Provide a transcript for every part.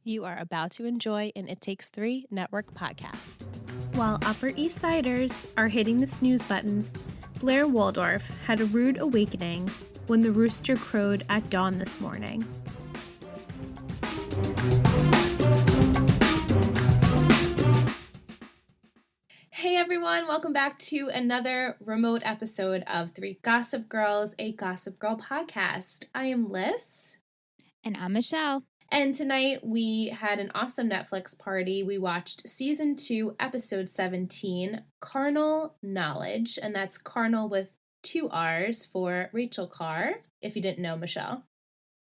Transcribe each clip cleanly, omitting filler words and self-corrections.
You are about to enjoy an It Takes Three Network podcast. While Upper East Siders are hitting the snooze button, Blair Waldorf had a rude awakening when the rooster crowed at dawn this morning. Hey everyone, welcome back to another remote episode of Three Gossip Girls, a Gossip Girl podcast. I am Liz. And I'm Michelle. And tonight we had an awesome Netflix party. We watched season 2, episode 17, Carrnal Knowledge. And that's Carrnal with 2 R's for Rachel Carr, if you didn't know, Michelle.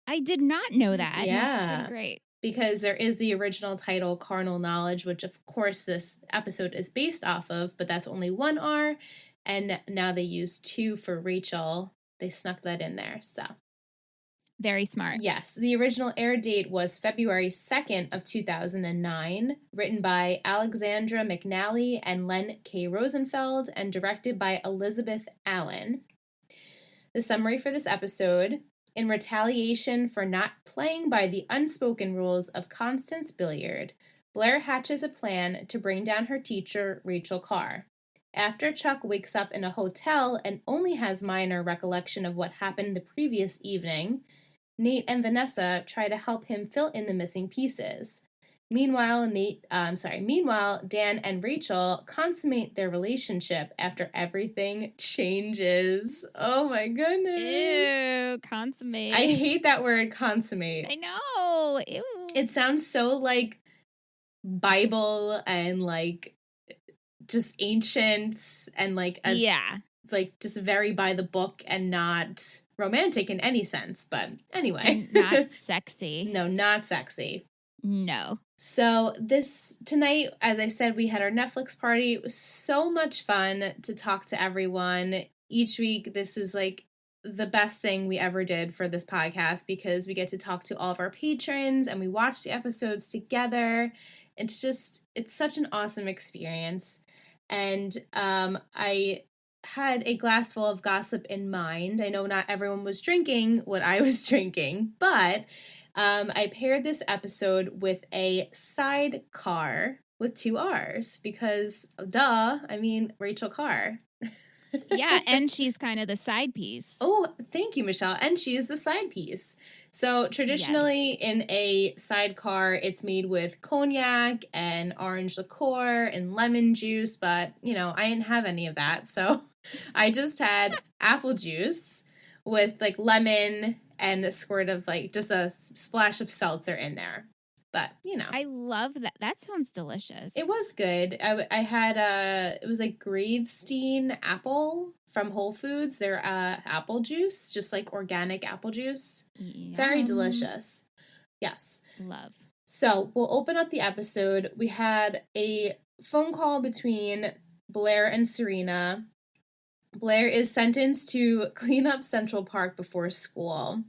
I did not know that. Yeah. That's pretty great. Because there is the original title, Carrnal Knowledge, which of course this episode is based off of, but that's only 1 R. And now they use 2 for Rachel. They snuck that in there, so. Very smart. Yes. The original air date was February 2nd of 2009, written by Alexandra McNally and Len K. Rosenfeld, and directed by Elizabeth Allen. The summary for this episode: in retaliation for not playing by the unspoken rules of Constance Billiard, Blair hatches a plan to bring down her teacher, Rachel Carr. After Chuck wakes up in a hotel and only has minor recollection of what happened the previous evening, Nate and Vanessa try to help him fill in the missing pieces. Meanwhile, Dan and Rachel consummate their relationship after everything changes. Oh my goodness. Ew, consummate. I hate that word, consummate. I know. Ew. It sounds so like Bible and like just ancient and like like just very by the book and not romantic in any sense. But anyway. And not sexy. No, not sexy. No. So tonight, as I said, we had our Netflix party. It was so much fun to talk to everyone. Each week, this is like the best thing we ever did for this podcast because we get to talk to all of our patrons and we watch the episodes together. It's such an awesome experience. And I had a glass full of gossip in mind. I know not everyone was drinking what I was drinking, but I paired this episode with a sidecar with 2 R's because, Rachel Carr. Yeah, and she's kind of the side piece. Oh, thank you, Michelle. And she is the side piece. So traditionally in a sidecar, it's made with cognac and orange liqueur and lemon juice, but, I didn't have any of that. So I just had apple juice with like lemon and a squirt of like just a splash of seltzer in there. But, I love that. That sounds delicious. It was good. I had it was like Gravestein apple from Whole Foods. Their apple juice, just like organic apple juice. Yum. Very delicious. Yes. Love. So we'll open up the episode. We had a phone call between Blair and Serena. Blair is sentenced to clean up Central Park before school.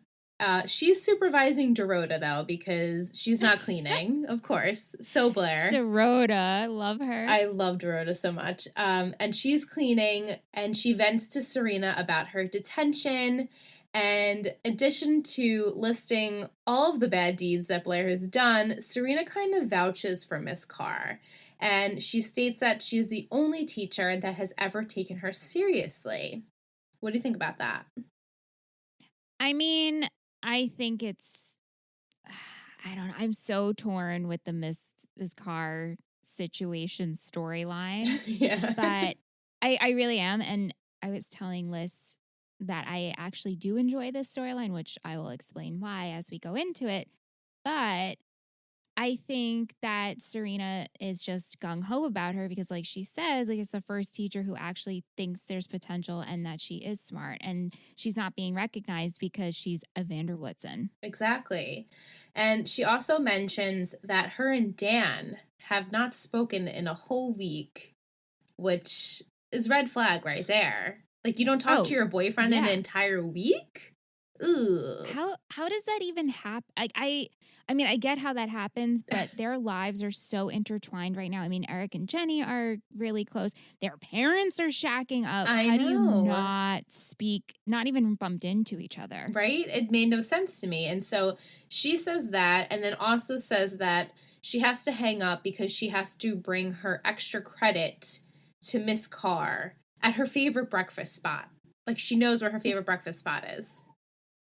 She's supervising Dorota, though, because she's not cleaning, of course. So Blair. Dorota, love her. I love Dorota so much. And she's cleaning, and she vents to Serena about her detention. And in addition to listing all of the bad deeds that Blair has done, Serena kind of vouches for Miss Carr. And she states that she's the only teacher that has ever taken her seriously. What do you think about that? I mean, I think I don't know. I'm so torn with the Miss Carr situation storyline. Yeah. But I really am. And I was telling Liz that I actually do enjoy this storyline, which I will explain why as we go into it. But I think that Serena is just gung-ho about her because, like she says, like it's the first teacher who actually thinks there's potential and that she is smart. And she's not being recognized because she's a Vanderwoodson. Exactly. And she also mentions that her and Dan have not spoken in a whole week, which is red flag right there. Like, you don't talk to your boyfriend in an entire week? Ooh. How does that even happen? Like I mean, I get how that happens, but their lives are so intertwined right now. I mean, Eric and Jenny are really close. Their parents are shacking up. I How do you know. not speak, not even bumped into each other? Right? It made no sense to me. And so she says that, and then also says that she has to hang up because she has to bring her extra credit to Miss Carr at her favorite breakfast spot. Like, she knows where her favorite breakfast spot is.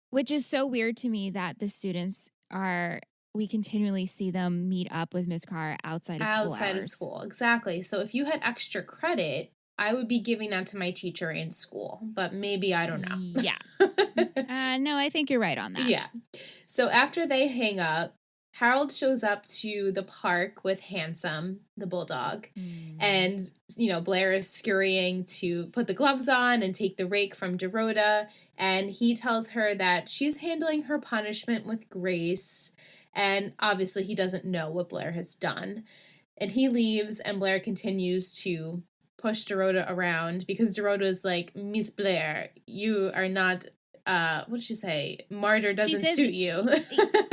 Which is so weird to me that the students we continually see them meet up with Miss Carr outside of school Outside of hours. school, exactly. So if you had extra credit, I would be giving that to my teacher in school, but maybe I don't know. Yeah. No, I think you're right on that. Yeah. So after they hang up, Harold shows up to the park with Handsome, the bulldog, and, Blair is scurrying to put the gloves on and take the rake from Dorota, and he tells her that she's handling her punishment with grace, and obviously he doesn't know what Blair has done. And he leaves, and Blair continues to push Dorota around because Dorota is like, Miss Blair, you are not what did she say? Martyr doesn't suit you.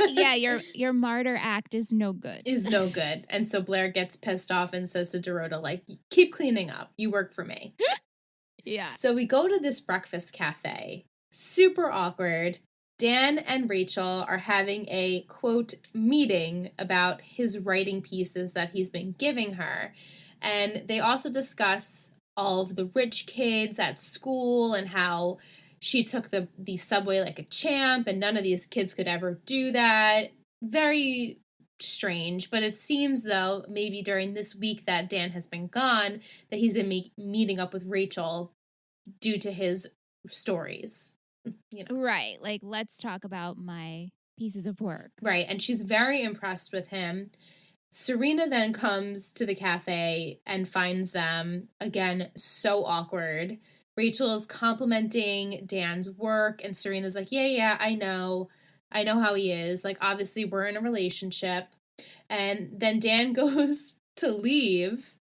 Yeah, your martyr act is no good. Is no good. And so Blair gets pissed off and says to Dorota, like, keep cleaning up. You work for me. Yeah. So we go to this breakfast cafe. Super awkward. Dan and Rachel are having a, quote, meeting about his writing pieces that he's been giving her. And they also discuss all of the rich kids at school and how she took the subway like a champ and none of these kids could ever do that. Very strange, but it seems, though, maybe during this week that Dan has been gone, that he's been meeting up with Rachel due to his stories. Right. Like, let's talk about my pieces of work. Right. And she's very impressed with him. Serena then comes to the cafe and finds them, again, so awkward. Rachel is complimenting Dan's work, and Serena's like, yeah, I know how he is. Like, obviously, we're in a relationship. And then Dan goes to leave,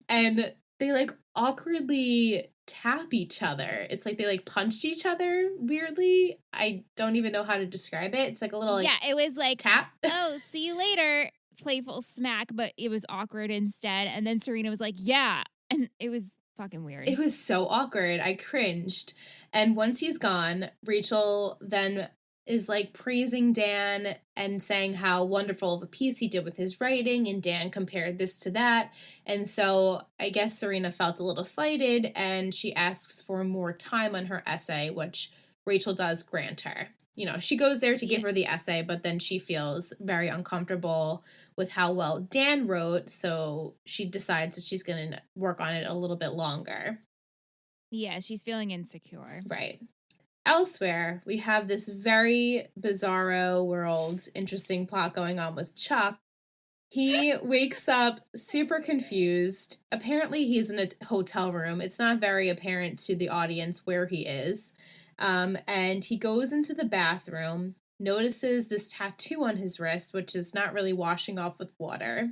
and they, like, awkwardly tap each other. It's like they, like, punched each other weirdly. I don't even know how to describe it. It's like a little, like, yeah, it was like, tap. Oh, see you later. Playful smack, but it was awkward instead. And then Serena was like, yeah. And it was fucking weird. It was so awkward. I cringed. And once he's gone, Rachel then is like praising Dan and saying how wonderful of a piece he did with his writing, and Dan compared this to that. And so I guess Serena felt a little slighted, and she asks for more time on her essay, which Rachel does grant her. She goes there to give her the essay, but then she feels very uncomfortable with how well Dan wrote, so she decides that she's going to work on it a little bit longer. Yeah, she's feeling insecure. Right. Elsewhere, we have this very bizarro world, interesting plot going on with Chuck. He wakes up super confused. Apparently, he's in a hotel room. It's not very apparent to the audience where he is. And he goes into the bathroom, notices this tattoo on his wrist, which is not really washing off with water.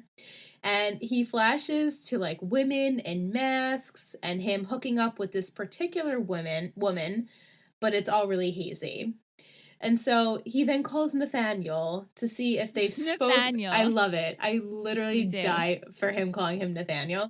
And he flashes to, like, women and masks and him hooking up with this particular woman, but it's all really hazy. And so he then calls Nathaniel to see if they've spoken. I love it. I literally die for him calling him Nathaniel.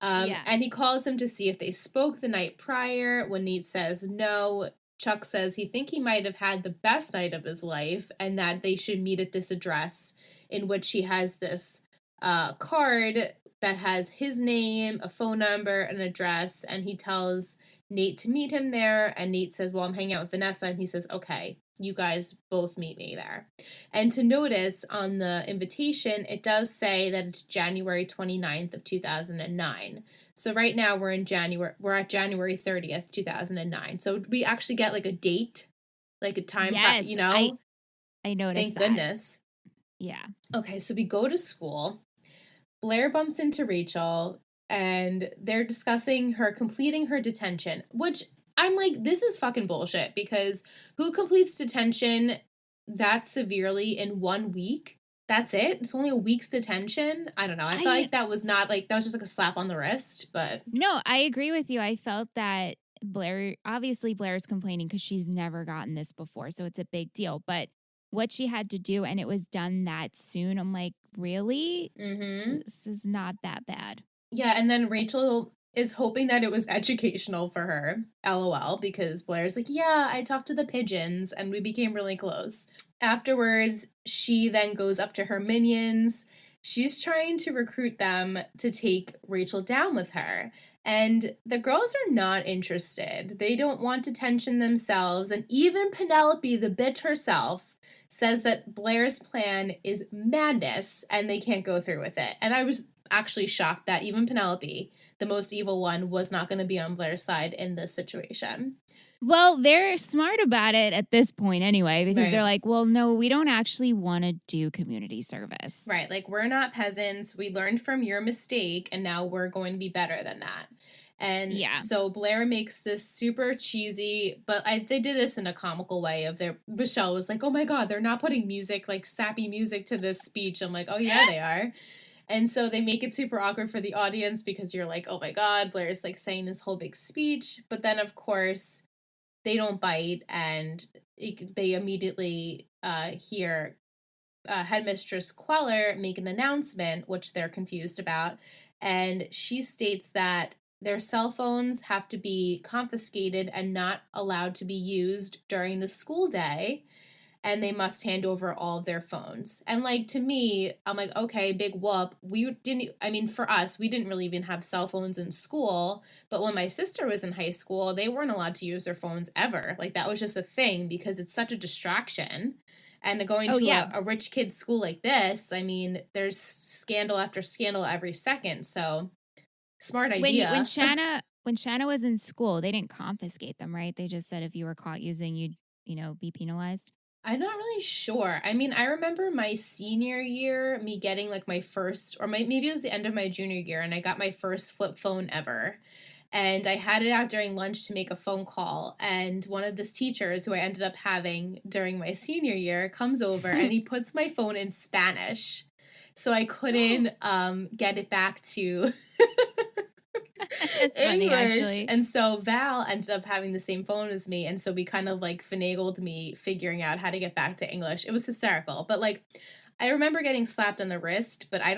And he calls him to see if they spoke the night prior. When Nate says no, Chuck says he thinks he might have had the best night of his life and that they should meet at this address, in which he has this card that has his name, a phone number, an address, and he tells Nate to meet him there. And Nate says, well, I'm hanging out with Vanessa. And he says, okay, you guys both meet me there. And to notice on the invitation, it does say that it's January 29th of 2009. So right now we're at January 30th, 2009. So we actually get like a date, like a time, yes, I noticed. Thank goodness. Yeah. Okay, so we go to school. Blair bumps into Rachel, and they're discussing her completing her detention, which I'm like, this is fucking bullshit, because who completes detention that severely in 1 week? That's it? It's only a week's detention? I don't know. I felt like that was not, like, that was just like a slap on the wrist, but... No, I agree with you. I felt that obviously Blair's complaining because she's never gotten this before, so it's a big deal. But what she had to do, and it was done that soon, I'm like, really? Mm-hmm. This is not that bad. Yeah, and then Rachel is hoping that it was educational for her, LOL, because Blair's like, yeah, I talked to the pigeons and we became really close. Afterwards, she then goes up to her minions. She's trying to recruit them to take Rachel down with her. And the girls are not interested. They don't want attention themselves. And even Penelope, the bitch herself, says that Blair's plan is madness and they can't go through with it. And I was actually shocked that even Penelope, the most evil one, was not going to be on Blair's side in this situation. Well, they're smart about it at this point anyway, because they're like, well, no, we don't actually want to do community service. Right. Like, we're not peasants. We learned from your mistake, and now we're going to be better than that. And so Blair makes this super cheesy, but they did this in a comical way Michelle was like, oh my God, they're not putting music, like sappy music to this speech. I'm like, oh yeah, they are. And so they make it super awkward for the audience because you're like, oh my God, Blair's like saying this whole big speech. But then, of course, they don't bite and they immediately hear Headmistress Queller make an announcement, which they're confused about. And she states that their cell phones have to be confiscated and not allowed to be used during the school day. And they must hand over all of their phones. And like, to me, I'm like, okay, big whoop. For us, we didn't really even have cell phones in school. But when my sister was in high school, they weren't allowed to use their phones ever. Like, that was just a thing because it's such a distraction. And going to a rich kid's school like this, I mean, there's scandal after scandal every second. So, smart idea. When Shanna was in school, they didn't confiscate them, right? They just said if you were caught using, you'd, be penalized. I'm not really sure. I mean, I remember my senior year, me getting like my first, maybe it was the end of my junior year, and I got my first flip phone ever. And I had it out during lunch to make a phone call. And one of the teachers who I ended up having during my senior year comes over and he puts my phone in Spanish. So I couldn't get it back to It's funny, English. Actually. And so Val ended up having the same phone as me. And so we kind of like finagled me figuring out how to get back to English. It was hysterical. But like, I remember getting slapped on the wrist, but I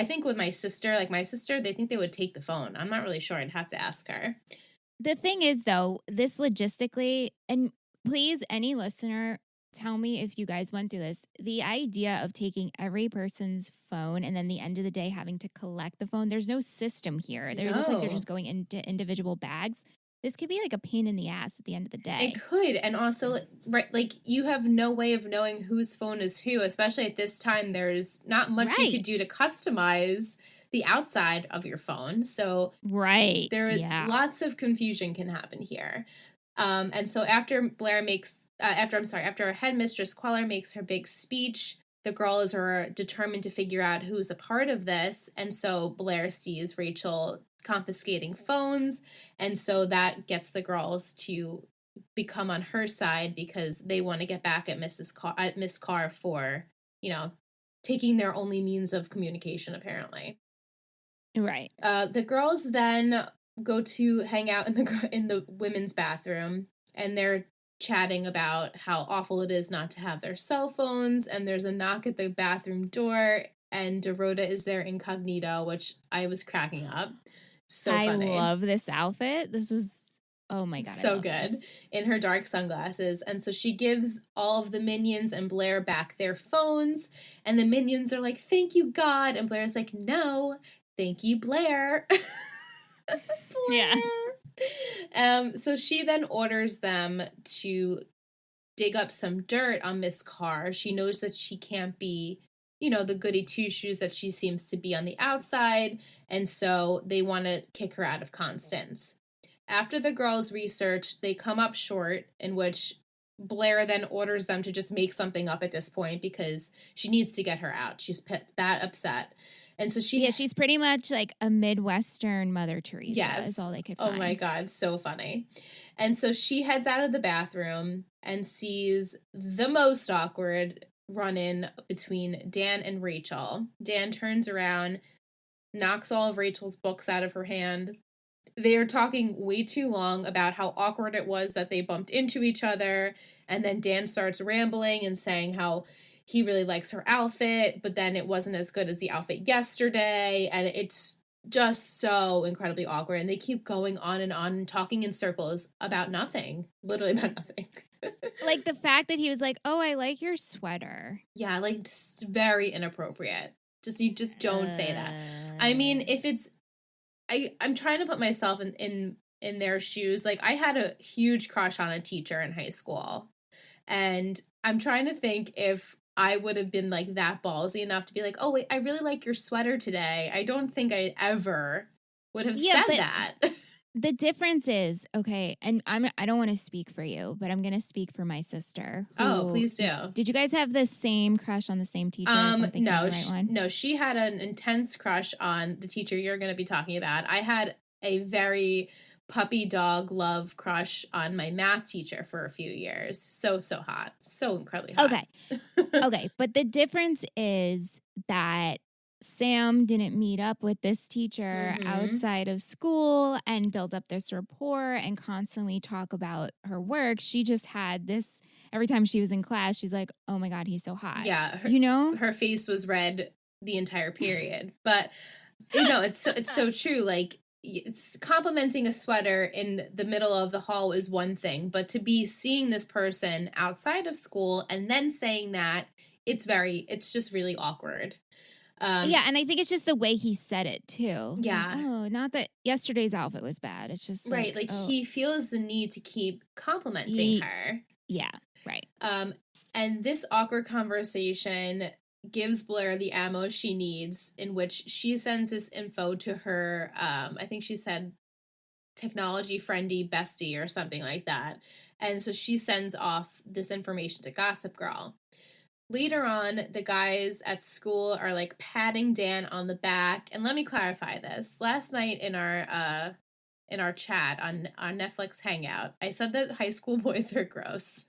think with my sister, they think they would take the phone. I'm not really sure. I'd have to ask her. The thing is, though, this logistically, and please, any listener, tell me if you guys went through this. The idea of taking every person's phone and then the end of the day having to collect the phone, there's no system here. They look like they're just going into individual bags. This could be like a pain in the ass at the end of the day. It could. And also, right, like, you have no way of knowing whose phone is who, especially at this time. There's not much you could do to customize the outside of your phone. So lots of confusion can happen here. And so after after Headmistress Queller makes her big speech, the girls are determined to figure out who's a part of this. And so Blair sees Rachel confiscating phones, and so that gets the girls to become on her side because they want to get back at Miss Carr for, taking their only means of communication, apparently. Right. The girls then go to hang out in the women's bathroom, and they're chatting about how awful it is not to have their cell phones, and there's a knock at the bathroom door, and Dorota is there incognito, which I was cracking up. So funny. I love this outfit. This was, oh my God. So good. In her dark sunglasses. And so she gives all of the minions and Blair back their phones. And the minions are like, thank you, God. And Blair's like, no, thank you, Blair. Blair. Yeah. So she then orders them to dig up some dirt on Miss Carr. She knows that she can't be, the goody two-shoes that she seems to be on the outside, and so they want to kick her out of Constance. After the girls' research, they come up short, in which Blair then orders them to just make something up at this point because she needs to get her out. She's that upset. And so she's pretty much like a Midwestern Mother Teresa. Yes. Is all they could find. Oh my God, so funny. And so she heads out of the bathroom and sees the most awkward run-in between Dan and Rachel. Dan turns around, knocks all of Rachel's books out of her hand, they are talking way too long about how awkward it was that they bumped into each other. And then Dan starts rambling and saying how he really likes her outfit, but then it wasn't as good as the outfit yesterday. And it's just so incredibly awkward. And they keep going on and talking in circles about nothing, literally about nothing. Like the fact that he was like, "Oh, I like your sweater." Yeah, like just very inappropriate. You just don't say that. I mean, if it's I'm trying to put myself in their shoes. Like I had a huge crush on a teacher in high school. And I'm trying to think if I would have been like that ballsy enough to be like, "Oh, wait, I really like your sweater today." I don't think I ever would have said that. The difference is, okay, and I don't want to speak for you, but I'm going to speak for my sister. Oh, please do. Did you guys have the same crush on the same teacher? No, she had an intense crush on the teacher you're going to be talking about. I had a very puppy dog love crush on my math teacher for a few years. So hot. So incredibly hot. Okay. But the difference is that Sam didn't meet up with this teacher outside of school and build up this rapport and constantly talk about her work. She just had this every time she was in class. She's like, "Oh my God, he's so hot." Yeah. Her face was red the entire period. But, it's so true. Like, it's complimenting a sweater in the middle of the hall is one thing, but to be seeing this person outside of school and then saying that, it's just really awkward. And I think it's just the way he said it too. Yeah. Like, oh, not that yesterday's outfit was bad. It's just right. Like he feels the need to keep complimenting her. Yeah. Right. And this awkward conversation gives Blair the ammo she needs, in which she sends this info to her, I think she said technology friendly bestie or something like that. And so she sends off this information to Gossip Girl. Later on, the guys at school are like patting Dan on the back. And let me clarify this. Last night in our chat on our Netflix hangout, I said that high school boys are gross.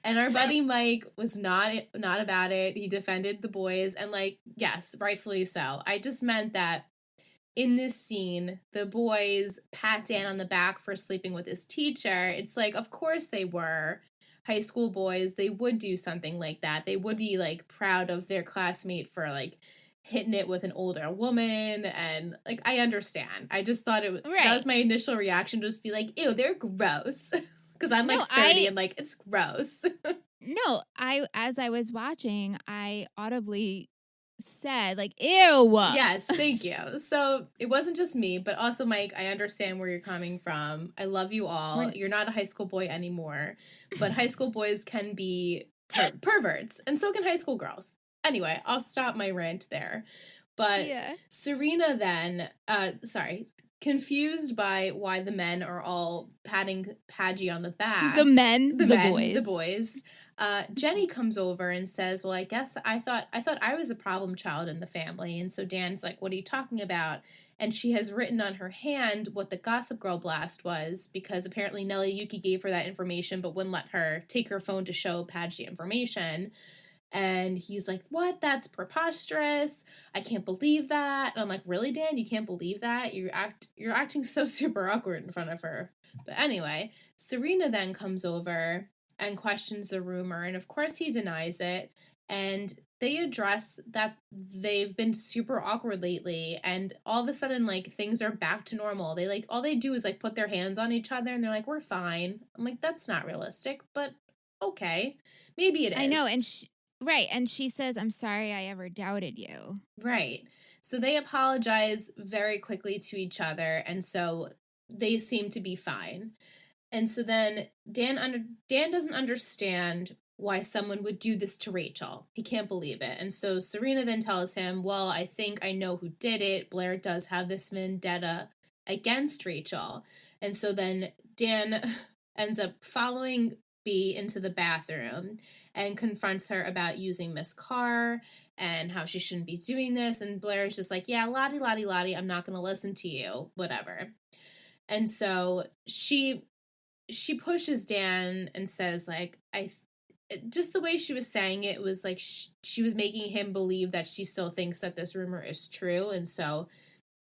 And our buddy Mike was not about it. He defended the boys, and like, yes, rightfully so. I just meant that in this scene, the boys pat Dan on the back for sleeping with his teacher. It's like, of course they were high school boys. They would do something like that. They would be like proud of their classmate for like hitting it with an older woman, and like I understand. I just thought that was my initial reaction, to just be like, ew, they're gross. Because I'm like 30 and like, it's gross. No, as I was watching, I audibly said like, ew. Yes, thank you. So it wasn't just me, but also Mike, I understand where you're coming from. I love you all. You're not a high school boy anymore, but high school boys can be perverts, and so can high school girls. Anyway, I'll stop my rant there. But Serena then, confused by why the men are all patting Padgy on the back. The boys. Jenny comes over and says, "Well, I guess I thought I was a problem child in the family." And so Dan's like, "What are you talking about?" And she has written on her hand what the Gossip Girl blast was, because apparently Nelly Yuki gave her that information but wouldn't let her take her phone to show Padge the information. And he's like, "What? That's preposterous. I can't believe that." And I'm like, "Really, Dan? You can't believe that? You're acting so super awkward in front of her." But anyway, Serena then comes over and questions the rumor, and of course he denies it. And they address that they've been super awkward lately, and all of a sudden, like, things are back to normal. They like all they do is like put their hands on each other, and they're like, "We're fine." I'm like, that's not realistic, but okay, maybe it is. I know, and right, and she says, "I'm sorry I ever doubted you." Right. So they apologize very quickly to each other, and so they seem to be fine. And so then Dan doesn't understand why someone would do this to Rachel. He can't believe it. And so Serena then tells him, "Well, I think I know who did it. Blair does have this vendetta against Rachel." And so then Dan ends up following B into the bathroom and confronts her about using Miss Carr and how she shouldn't be doing this. And Blair is just like, "Yeah, lottie, lottie, lottie, I'm not going to listen to you, whatever." And so she pushes Dan and says, like, just the way she was saying it was like she was making him believe that she still thinks that this rumor is true. And so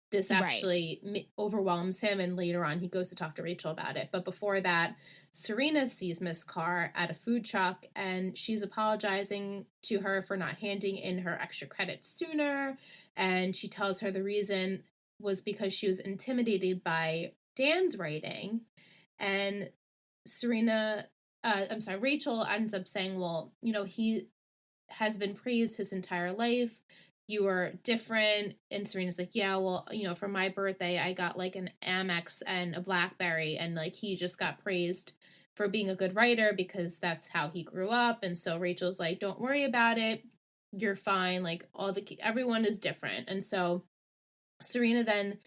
this Right. actually overwhelms him, and later on he goes to talk to Rachel about it. But before that, Serena sees Miss Carr at a food truck, and she's apologizing to her for not handing in her extra credits sooner, and she tells her the reason was because she was intimidated by Dan's writing. And Rachel ends up saying, well, he has been praised his entire life. You are different. And Serena's like, yeah, well, for my birthday, I got like an Amex and a Blackberry, and like he just got praised for being a good writer because that's how he grew up. And so Rachel's like, don't worry about it. You're fine. Like everyone is different. And so Serena then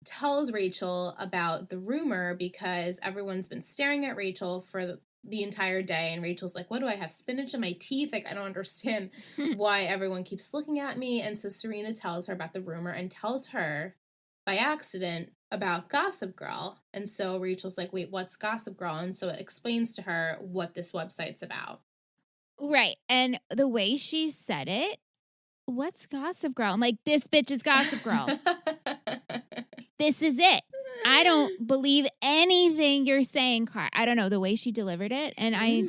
tells Rachel about the rumor because everyone's been staring at Rachel for the entire day, and Rachel's like, what do I have, spinach in my teeth? Like, I don't understand why everyone keeps looking at me. And so Serena tells her about the rumor and tells her by accident about Gossip Girl. And so Rachel's like, wait, what's Gossip Girl? And so it explains to her what this website's about. Right. And the way she said it, what's Gossip Girl? I'm like, this bitch is Gossip Girl. This is it. I don't believe anything you're saying, Carr. I don't know the way she delivered it. And I,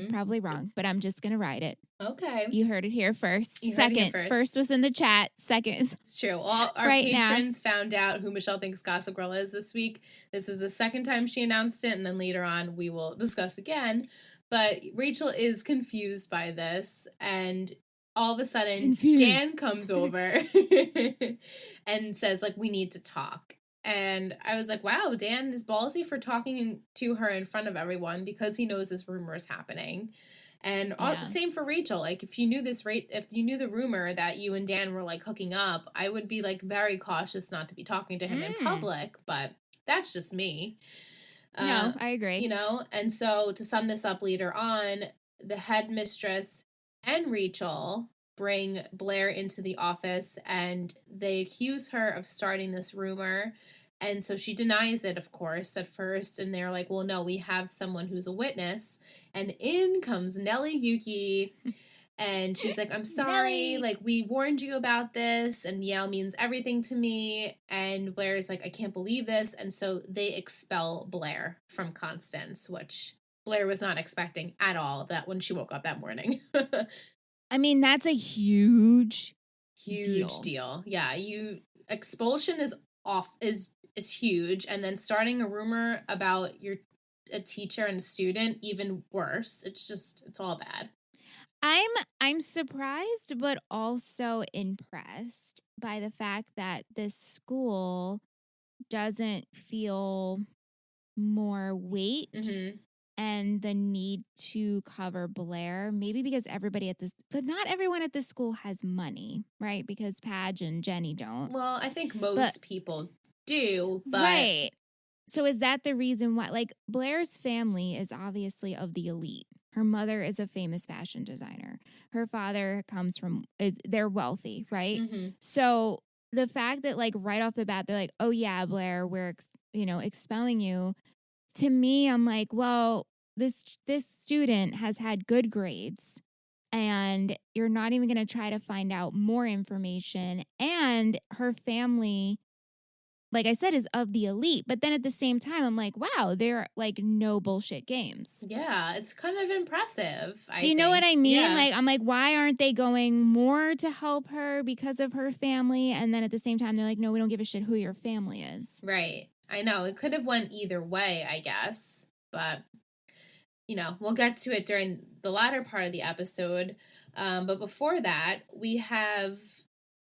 probably wrong, but I'm just going to ride it. Okay. You heard it here first. You Second, heard it here first was in the chat. Second is. It's true. All our right patrons found out who Michelle thinks Gossip Girl is this week. This is the second time she announced it, and then later on we will discuss again. But Rachel is confused by this, and all of a sudden Dan comes over and says, like, we need to talk. And I was like, wow, Dan is ballsy for talking to her in front of everyone because he knows this rumor is happening. And same for Rachel. Like, if you knew the rumor that you and Dan were like hooking up, I would be like very cautious not to be talking to him in public. But that's just me. No, I agree. And so to sum this up later on, the headmistress and Rachel bring Blair into the office, and they accuse her of starting this rumor. And so she denies it, of course, at first. And they're like, well, no, we have someone who's a witness. And in comes Nellie Yuki. And she's like, I'm sorry. Like, we warned you about this. And Yale means everything to me. And Blair's like, I can't believe this. And so they expel Blair from Constance, which Blair was not expecting at all that when she woke up that morning. I mean, that's a huge deal. Yeah. Expulsion is huge, and then starting a rumor about a teacher and a student, even worse. It's all bad. I'm surprised but also impressed by the fact that this school doesn't feel more weight and the need to cover Blair, maybe because but not everyone at this school has money, right? Because Padge and Jenny don't. Well, I think most people do, but right. So is that the reason why? Like, Blair's family is obviously of the elite. Her mother is a famous fashion designer. Her father they're wealthy, right? Mm-hmm. So the fact that, like, right off the bat, they're like, oh yeah, Blair, we're, expelling you. To me, I'm like, well, this student has had good grades, and you're not even going to try to find out more information. And her family, like I said, is of the elite. But then at the same time, I'm like, wow, they're like no bullshit games. Yeah, it's kind of impressive. Do you know what I mean? Yeah. Like, I'm like, why aren't they going more to help her because of her family? And then at the same time, they're like, no, we don't give a shit who your family is. Right. I know. It could have went either way, I guess. But, we'll get to it during the latter part of the episode. But before that, we have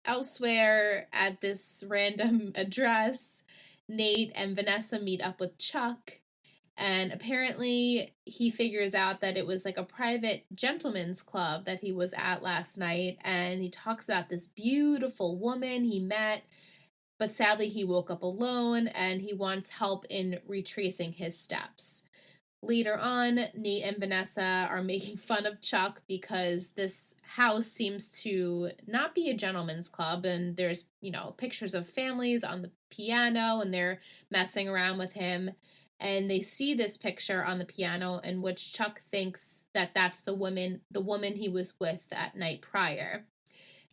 elsewhere at this random address, Nate and Vanessa meet up with Chuck. And apparently he figures out that it was like a private gentleman's club that he was at last night. And he talks about this beautiful woman he met. But sadly, he woke up alone, and he wants help in retracing his steps. Later on, Nate and Vanessa are making fun of Chuck because this house seems to not be a gentleman's club, and there's, pictures of families on the piano, and they're messing around with him. And they see this picture on the piano in which Chuck thinks that that's the woman he was with that night prior.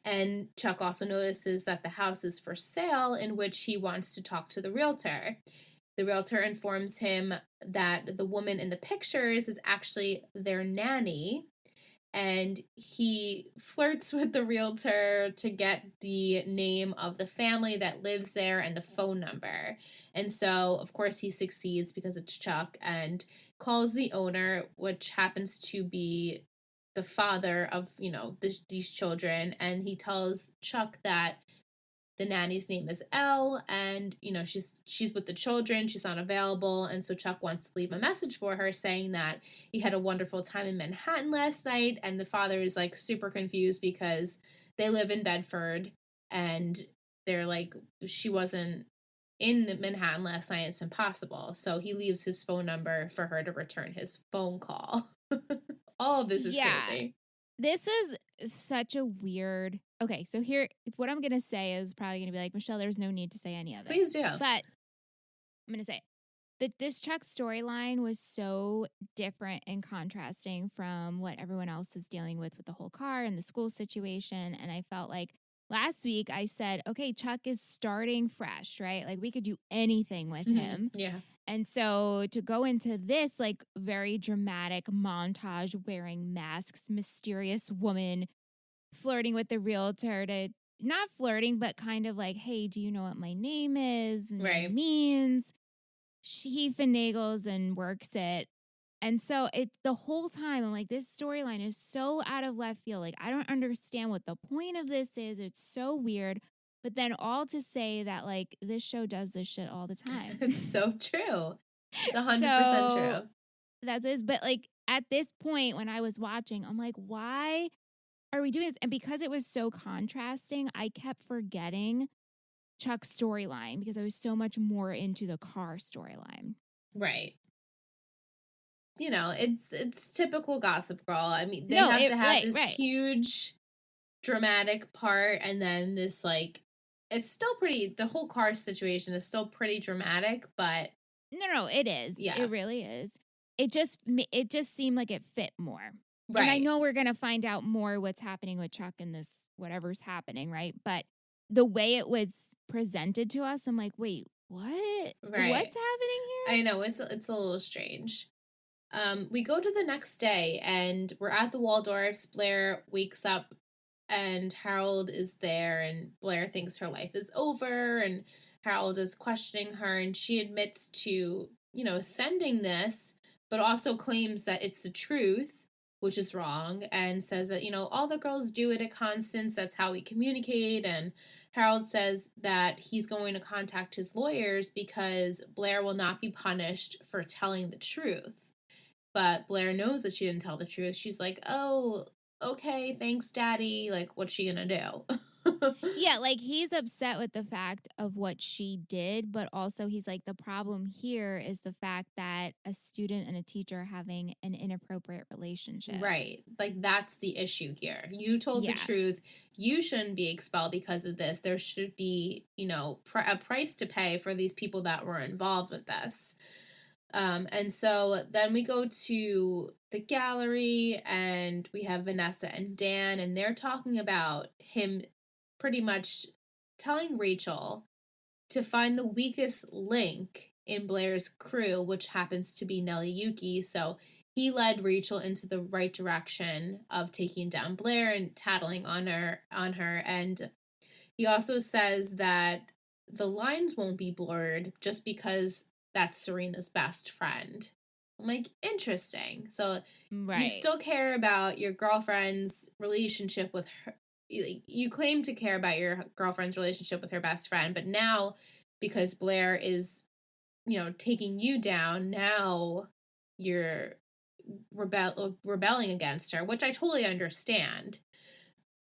And Chuck also notices that the house is for sale, in which he wants to talk to the realtor. The realtor informs him that the woman in the pictures is actually their nanny, and he flirts with the realtor to get the name of the family that lives there and the phone number. And so, of course, he succeeds because it's Chuck, and calls the owner, which happens to be the father of, these children, and he tells Chuck that the nanny's name is Elle, and she's with the children, she's not available, and so Chuck wants to leave a message for her saying that he had a wonderful time in Manhattan last night, and the father is like super confused because they live in Bedford, and they're like, she wasn't in Manhattan last night, it's impossible. So he leaves his phone number for her to return his phone call. All of this is crazy. This was such a weird. Okay, so here, what I'm going to say is probably going to be like, Michelle, there's no need to say any of it. Please do. But I'm going to say that this Chuck storyline was so different and contrasting from what everyone else is dealing with the whole car and the school situation. And I felt like last week I said, okay, Chuck is starting fresh, right? Like we could do anything with him. Yeah. And so to go into this like very dramatic montage, wearing masks, mysterious woman flirting with the realtor, to not flirting, but kind of like, hey, do you know what my name is? Right. Means. He finagles and works it. And so the whole time I'm like, this storyline is so out of left field. Like, I don't understand what the point of this is. It's so weird. But then all to say that like this show does this shit all the time. It's so true. It's 100% true. That's it. But like at this point when I was watching, I'm like, why are we doing this? And because it was so contrasting, I kept forgetting Chuck's storyline because I was so much more into the car storyline. Right. It's typical Gossip Girl. I mean, they have to have this huge dramatic part, and then this like, it's still pretty, the whole car situation is still pretty dramatic, but no, it is. Yeah. It really is. It just seemed like it fit more. Right. And I know we're going to find out more what's happening with Chuck and this, whatever's happening, right? But the way it was presented to us, I'm like, wait, what? Right. What's happening here? I know, it's a little strange. We go to the next day, and we're at the Waldorfs. Blair wakes up, and Harold is there, and Blair thinks her life is over, and Harold is questioning her, and she admits to, sending this, but also claims that it's the truth, which is wrong, and says that, all the girls do it at Constance, that's how we communicate, and Harold says that he's going to contact his lawyers because Blair will not be punished for telling the truth. But Blair knows that she didn't tell the truth. She's like, oh, okay, thanks, Daddy. Like, what's she gonna do? Yeah, like he's upset with the fact of what she did, but also he's like, the problem here is the fact that a student and a teacher are having an inappropriate relationship. Right. Like, that's the issue here. You told the truth. You shouldn't be expelled because of this. There should be, a price to pay for these people that were involved with this. And so then we go to the gallery, and we have Vanessa and Dan, and they're talking about him pretty much telling Rachel to find the weakest link in Blair's crew, which happens to be Nellie Yuki. So he led Rachel into the right direction of taking down Blair and tattling on her. And he also says that the lines won't be blurred just because that's Serena's best friend. I'm like, interesting. So you still care about your girlfriend's relationship with her. You claim to care about your girlfriend's relationship with her best friend, but now because Blair is, taking you down, now you're rebelling against her, which I totally understand.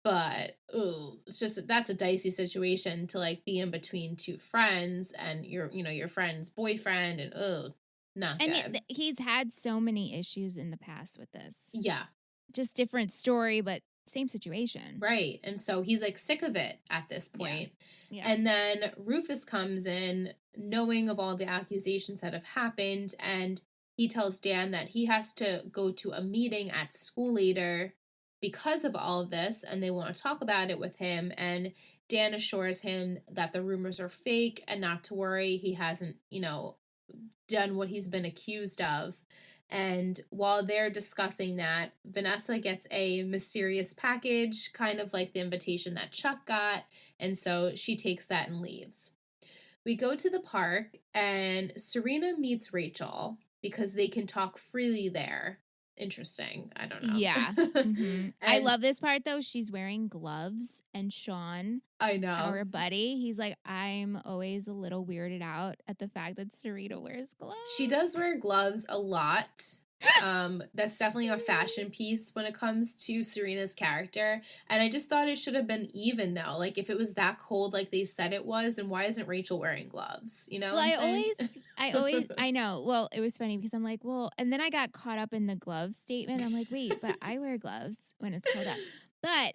But it's just, that's a dicey situation to like be in between two friends and your friend's boyfriend, and not good. And he's had so many issues in the past with this. Yeah. Just different story, but same situation. Right. And so he's like sick of it at this point. Yeah. And then Rufus comes in knowing of all the accusations that have happened, and he tells Dan that he has to go to a meeting at school later because of all of this, and they want to talk about it with him. And Dan assures him that the rumors are fake and not to worry. He hasn't, done what he's been accused of. And while they're discussing that, Vanessa gets a mysterious package, kind of like the invitation that Chuck got. And so she takes that and leaves. We go to the park, and Serena meets Rachel because they can talk freely there. Interesting. I don't know. Yeah. Mm-hmm. I love this part, though. She's wearing gloves, and Sean, I know, our buddy, he's like, I'm always a little weirded out at the fact that Serena wears gloves. She does wear gloves a lot. That's definitely a fashion piece when it comes to Serena's character. And I just thought it should have been even, though. Like, if it was that cold like they said it was, and why isn't Rachel wearing gloves? You know well, what I'm saying? I know. Well, it was funny because I'm like, well, and then I got caught up in the glove statement. I'm like, wait, but I wear gloves when it's cold out. But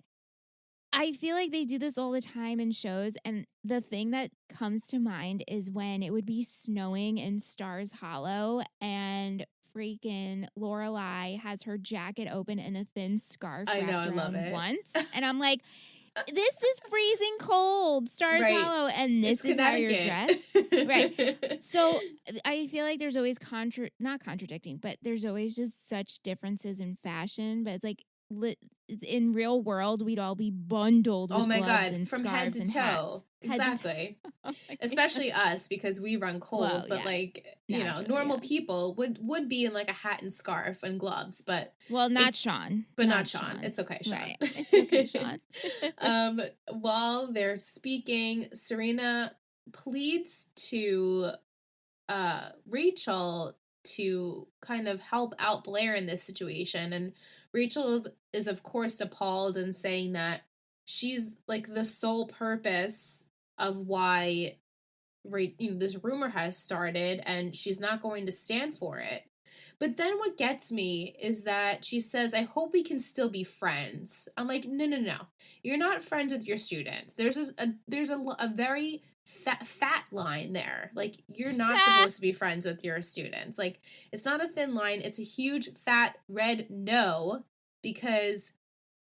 I feel like they do this all the time in shows, and the thing that comes to mind is when it would be snowing in Stars Hollow, and freaking Lorelai has her jacket open and a thin scarf wrapped around once, and I'm like, this is freezing cold, Stars Hollow, and this is how you're dressed, right? So I feel like there's always not contradicting, but there's always just such differences in fashion. But it's like, in real world, we'd all be bundled with gloves and from scarves head to and toe. hats. Exactly. Especially us, because we run cold, Well, but yeah. like, Naturally, normal people would be in like a hat and scarf and gloves, but not Sean. But not Sean. It's okay, Sean. Right. It's okay, Sean. While they're speaking, Serena pleads to Rachel to kind of help out Blair in this situation, and Rachel is of course appalled and saying that she's like the sole purpose of why this rumor has started, and she's not going to stand for it. But then what gets me is that she says, I hope we can still be friends. I'm like, no. You're not friends with your students. There's a very fat line there. Like, you're not supposed to be friends with your students. Like, it's not a thin line. It's a huge fat red no, because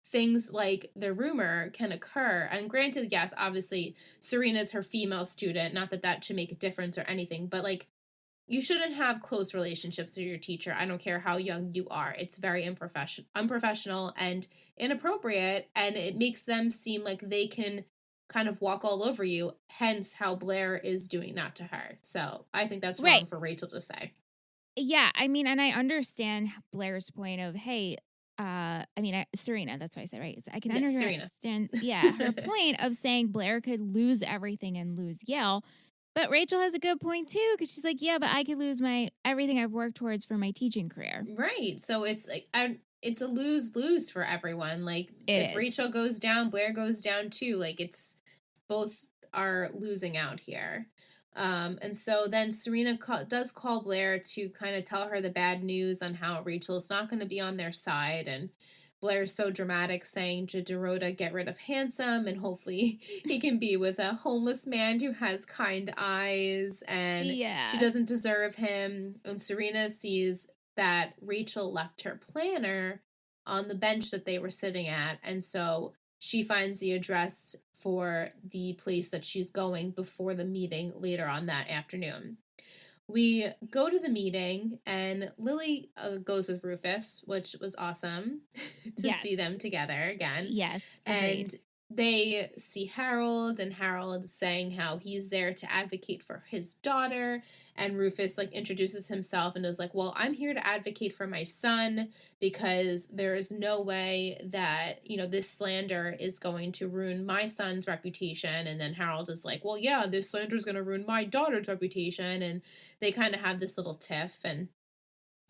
things like the rumor can occur. And granted, yes, obviously Serena's her female student. Not that that should make a difference or anything, but like, you shouldn't have close relationships with your teacher. I don't care how young you are. It's very unprofessional and inappropriate, and it makes them seem like they can kind of walk all over you, hence how Blair is doing that to her. So I think that's wrong for Rachel to say. Yeah, I mean, and I understand Blair's point of, hey, Serena, that's what I said, right? So I can understand, her point of saying Blair could lose everything and lose Yale. But Rachel has a good point too, because she's like, yeah, but I could lose everything I've worked towards for my teaching career. Right. So it's like, it's a lose-lose for everyone. Like, if Rachel goes down, Blair goes down too. Like, it's both are losing out here. And so then Serena does call Blair to kind of tell her the bad news on how Rachel is not going to be on their side. And Blair's so dramatic, saying to Dorota, get rid of handsome, and hopefully he can be with a homeless man who has kind eyes, and she doesn't deserve him. And Serena sees that Rachel left her planner on the bench that they were sitting at, and so she finds the address for the place that she's going before the meeting later on that afternoon. We go to the meeting, and Lily goes with Rufus, which was awesome to see them together again. Yes, agreed. And they see Harold, and Harold saying how he's there to advocate for his daughter, and Rufus like introduces himself and is like, well, I'm here to advocate for my son, because there is no way that, this slander is going to ruin my son's reputation. And then Harold is like, well, yeah, this slander is going to ruin my daughter's reputation, and they kind of have this little tiff. And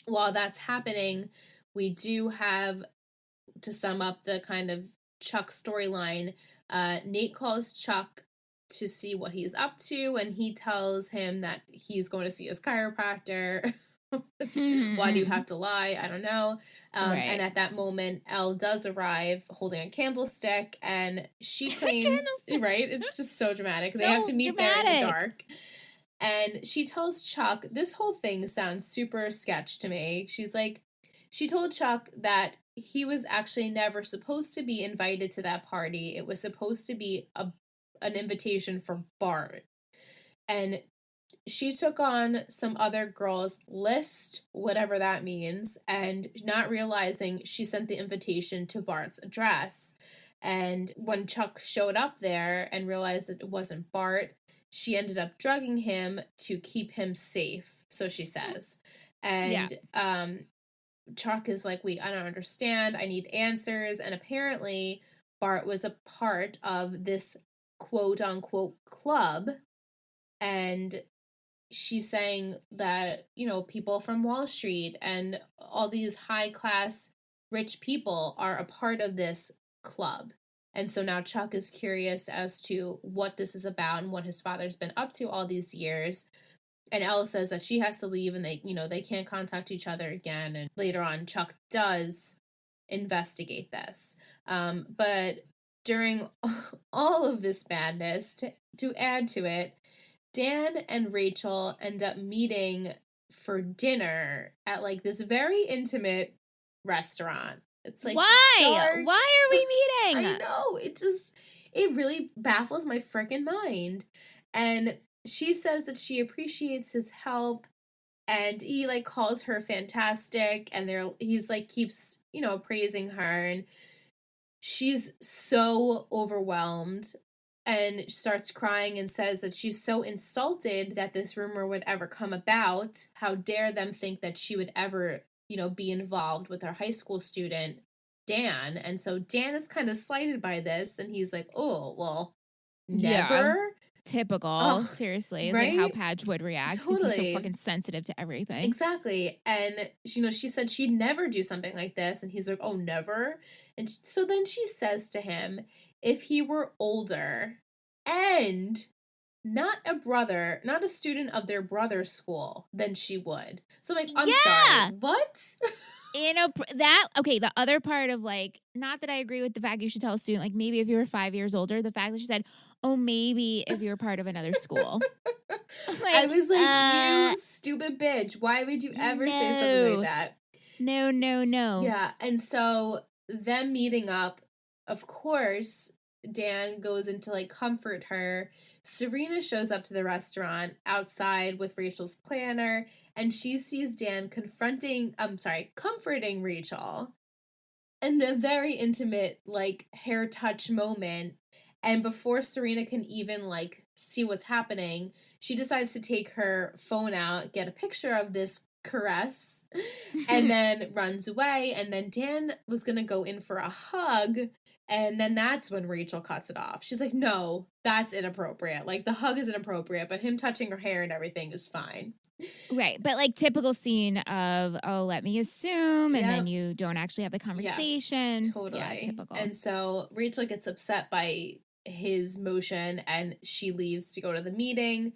while that's happening, we do have, to sum up the kind of Chuck storyline, Nate calls Chuck to see what he's up to, and he tells him that he's going to see his chiropractor. Why do you have to lie? I don't know. And at that moment, Elle does arrive holding a candlestick, and she claims, right? It's just so dramatic. They have to meet there in the dark. And she tells Chuck, this whole thing sounds super sketch to me. She's like, she told Chuck that he was actually never supposed to be invited to that party. It was supposed to be an invitation for Bart. And she took on some other girl's list, whatever that means, and not realizing she sent the invitation to Bart's address. And when Chuck showed up there and realized that it wasn't Bart, she ended up drugging him to keep him safe, so she says. And Chuck is like, I don't understand. I need answers. And apparently Bart was a part of this quote unquote club. And she's saying that, people from Wall Street and all these high class rich people are a part of this club. And so now Chuck is curious as to what this is about and what his father's been up to all these years. And Elle says that she has to leave and they can't contact each other again. And later on, Chuck does investigate this. But during all of this madness, to add to it, Dan and Rachel end up meeting for dinner at this very intimate restaurant. It's why? Dark. Why are we meeting? I know. It really baffles my freaking mind. And she says that she appreciates his help, and he calls her fantastic, and he's keeps praising her, and she's so overwhelmed and starts crying and says that she's so insulted that this rumor would ever come about. How dare them think that she would ever be involved with her high school student Dan. And so Dan is kind of slighted by this, and he's like, oh well, never. Yeah. Typical. Seriously. It's right? how Padge would react. Totally. He's just so fucking sensitive to everything. Exactly. And, she said she'd never do something like this. And he's like, oh, never? And so then she says to him, if he were older and not a student of their brother's school, then she would. So I'm sorry. What? The other part of not that I agree with the fact you should tell a student, maybe if you were 5 years older, the fact that she said, oh, maybe if you were part of another school. I was you stupid bitch. Why would you ever say something like that? No. Yeah. And so them meeting up, of course, Dan goes in to comfort her. Serena shows up to the restaurant outside with Rachel's planner, and she sees Dan comforting Rachel in a very intimate, hair touch moment. And before Serena can even, see what's happening, she decides to take her phone out, get a picture of this caress, and then runs away. And then Dan was going to go in for a hug, and then that's when Rachel cuts it off. She's like, no, that's inappropriate. The hug is inappropriate, but him touching her hair and everything is fine. Right. But typical scene of, oh, let me assume, and then you don't actually have the conversation. Yes, totally. Yeah, typical. And so Rachel gets upset by his motion, and she leaves to go to the meeting.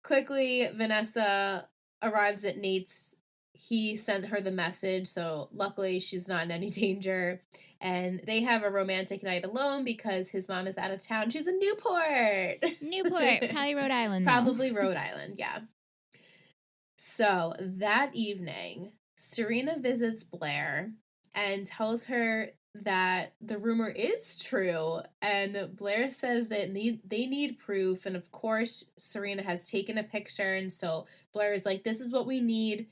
Quickly, Vanessa arrives at Nate's. He sent her the message, so luckily she's not in any danger. And they have a romantic night alone because his mom is out of town. She's in Newport. Probably Rhode Island. Probably Rhode Island, yeah. So that evening, Serena visits Blair and tells her that the rumor is true, and Blair says that they need proof, and of course Serena has taken a picture, and so Blair is like, this is what we need.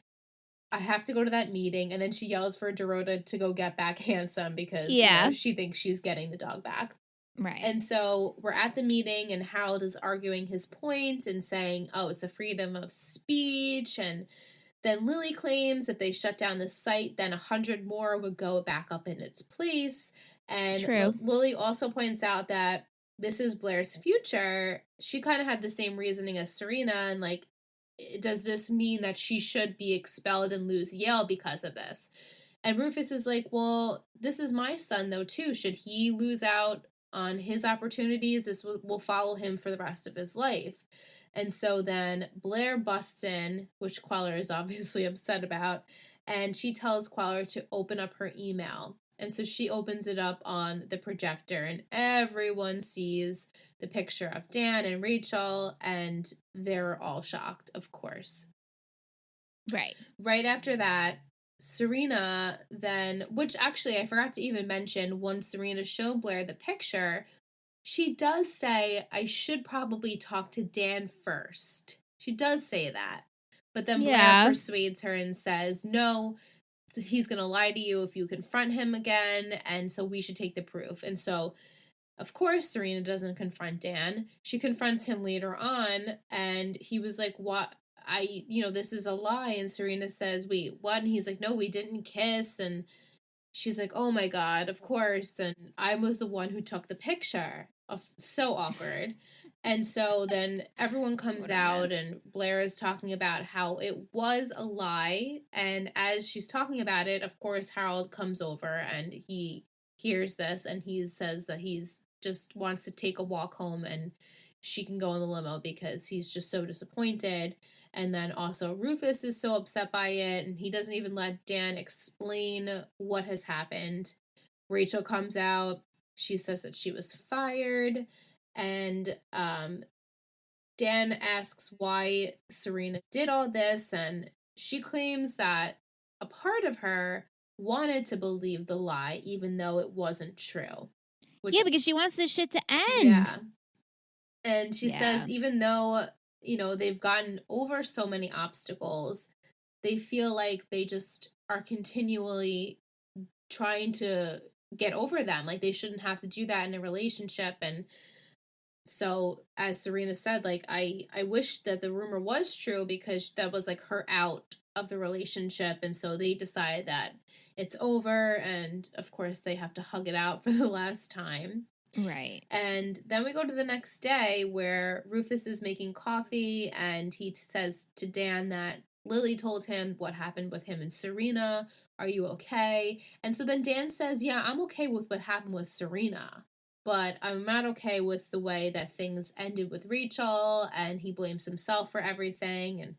I have to go to that meeting. And then she yells for Dorota to go get back Handsome because she thinks she's getting the dog back. Right. And so we're at the meeting, and Harold is arguing his point and saying, oh, it's a freedom of speech. And then Lily claims if they shut down the site, then 100 more would go back up in its place. And Lily also points out that this is Blair's future. She kind of had the same reasoning as Serena, and does this mean that she should be expelled and lose Yale because of this? And Rufus is like, well, this is my son though too. Should he lose out on his opportunities, this will follow him for the rest of his life. And so then Blair busts in, which Queller is obviously upset about, and she tells Queller to open up her email. And so she opens it up on the projector, and everyone sees the picture of Dan and Rachel, and they're all shocked, of course. Right. Right after that, Serena then, which actually I forgot to even mention, when Serena showed Blair the picture, she does say, I should probably talk to Dan first. She does say that. But then Blair Yeah. persuades her and says, no, he's going to lie to you if you confront him again, and so we should take the proof. And so, of course, Serena doesn't confront Dan. She confronts him later on, and he was like, what? This is a lie. And Serena says, wait, what? And he's like, no, we didn't kiss. And she's like, oh my God, of course. And I was the one who took the picture. So awkward. And so then everyone comes What a out, mess. and Blair is talking about how it was a lie. And as she's talking about it, of course, Harold comes over and he hears this, and he says that he's just wants to take a walk home and she can go in the limo because he's just so disappointed. And then also Rufus is so upset by it, and he doesn't even let Dan explain what has happened. Rachel comes out. She says that she was fired, and Dan asks why Serena did all this, and she claims that a part of her wanted to believe the lie, even though it wasn't true. Yeah, because she wants this shit to end. Yeah. And she Yeah. says even though, they've gotten over so many obstacles, they feel like they just are continually trying to get over them. Like they shouldn't have to do that in a relationship. And so, as Serena said, like, I wish that the rumor was true because that was like her out of the relationship. And so they decide that it's over. And of course, they have to hug it out for the last time. Right. And then we go to the next day where Rufus is making coffee, and he says to Dan that Lily told him what happened with him and Serena. Are you okay? And so then Dan says, yeah, I'm okay with what happened with Serena, but I'm not okay with the way that things ended with Rachel, and he blames himself for everything. And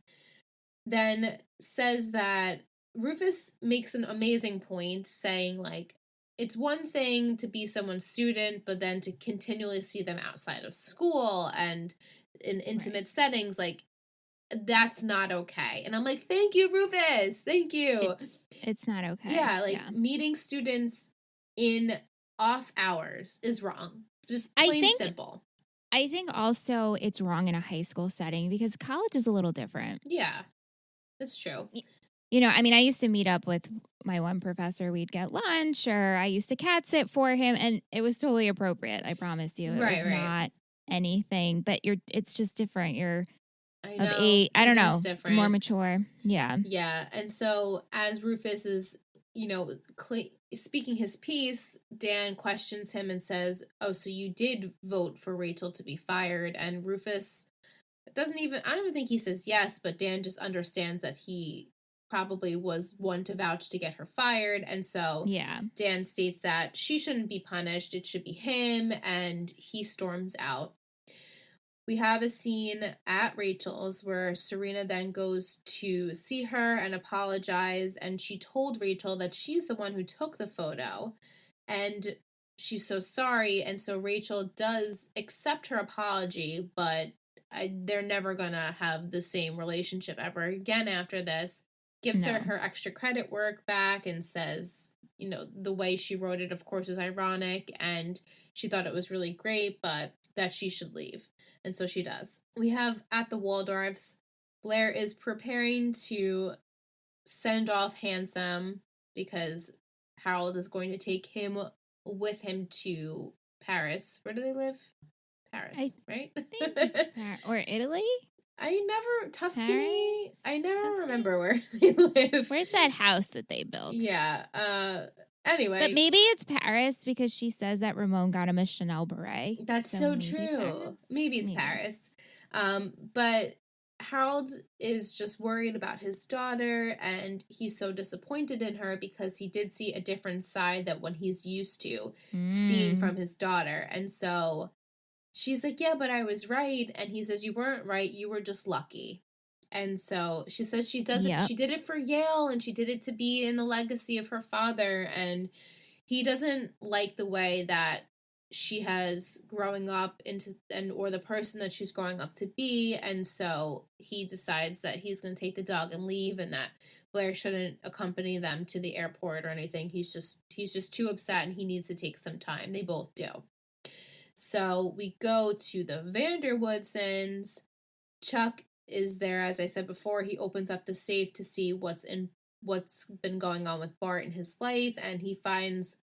then says that Rufus makes an amazing point saying, like, it's one thing to be someone's student, but then to continually see them outside of school and in intimate settings, like, that's not okay. And I'm like, thank you, Rufus. Thank you. It's not okay. Yeah, like meeting students in off hours is wrong. Just plain simple. I think also it's wrong in a high school setting because college is a little different. Yeah, that's true. I mean, I used to meet up with my one professor. We'd get lunch, or I used to cat sit for him, and it was totally appropriate. I promise you, it was not anything. But it's just different. You're of age. I don't know, more mature. Yeah, yeah. And so as Rufus is, speaking his piece, Dan questions him and says, "Oh, so you did vote for Rachel to be fired?" And Rufus I don't even think he says yes, but Dan just understands that he probably was one to vouch to get her fired. And so Dan states that she shouldn't be punished. It should be him. And he storms out. We have a scene at Rachel's where Serena then goes to see her and apologize. And she told Rachel that she's the one who took the photo. And she's so sorry. And so Rachel does accept her apology, but they're never going to have the same relationship ever again after this. Gives her extra credit work back and says, the way she wrote it, of course, is ironic. And she thought it was really great, but that she should leave. And so she does. We have at the Waldorfs, Blair is preparing to send off Handsome because Harold is going to take him with him to Paris. Where do they live? Paris, right? I think it's or Italy? Tuscany? I never remember where they live. Where's that house that they built? Yeah. Anyway. But maybe it's Paris because she says that Ramon got him a Chanel beret. That's so true. Maybe it's Paris. But Harold is just worried about his daughter, and he's so disappointed in her because he did see a different side that what he's used to seeing from his daughter. And so she's like, yeah, but I was right. And he says, you weren't right. You were just lucky. And so she says she doesn't, she did it for Yale, and she did it to be in the legacy of her father. And he doesn't like the way that she has growing up into, or the person that she's growing up to be. And so he decides that he's going to take the dog and leave, and that Blair shouldn't accompany them to the airport or anything. He's just too upset and he needs to take some time. They both do. So we go to the Vanderwoodsons. Chuck is there, as I said before. He opens up the safe to see what's been going on with Bart in his life, and he finds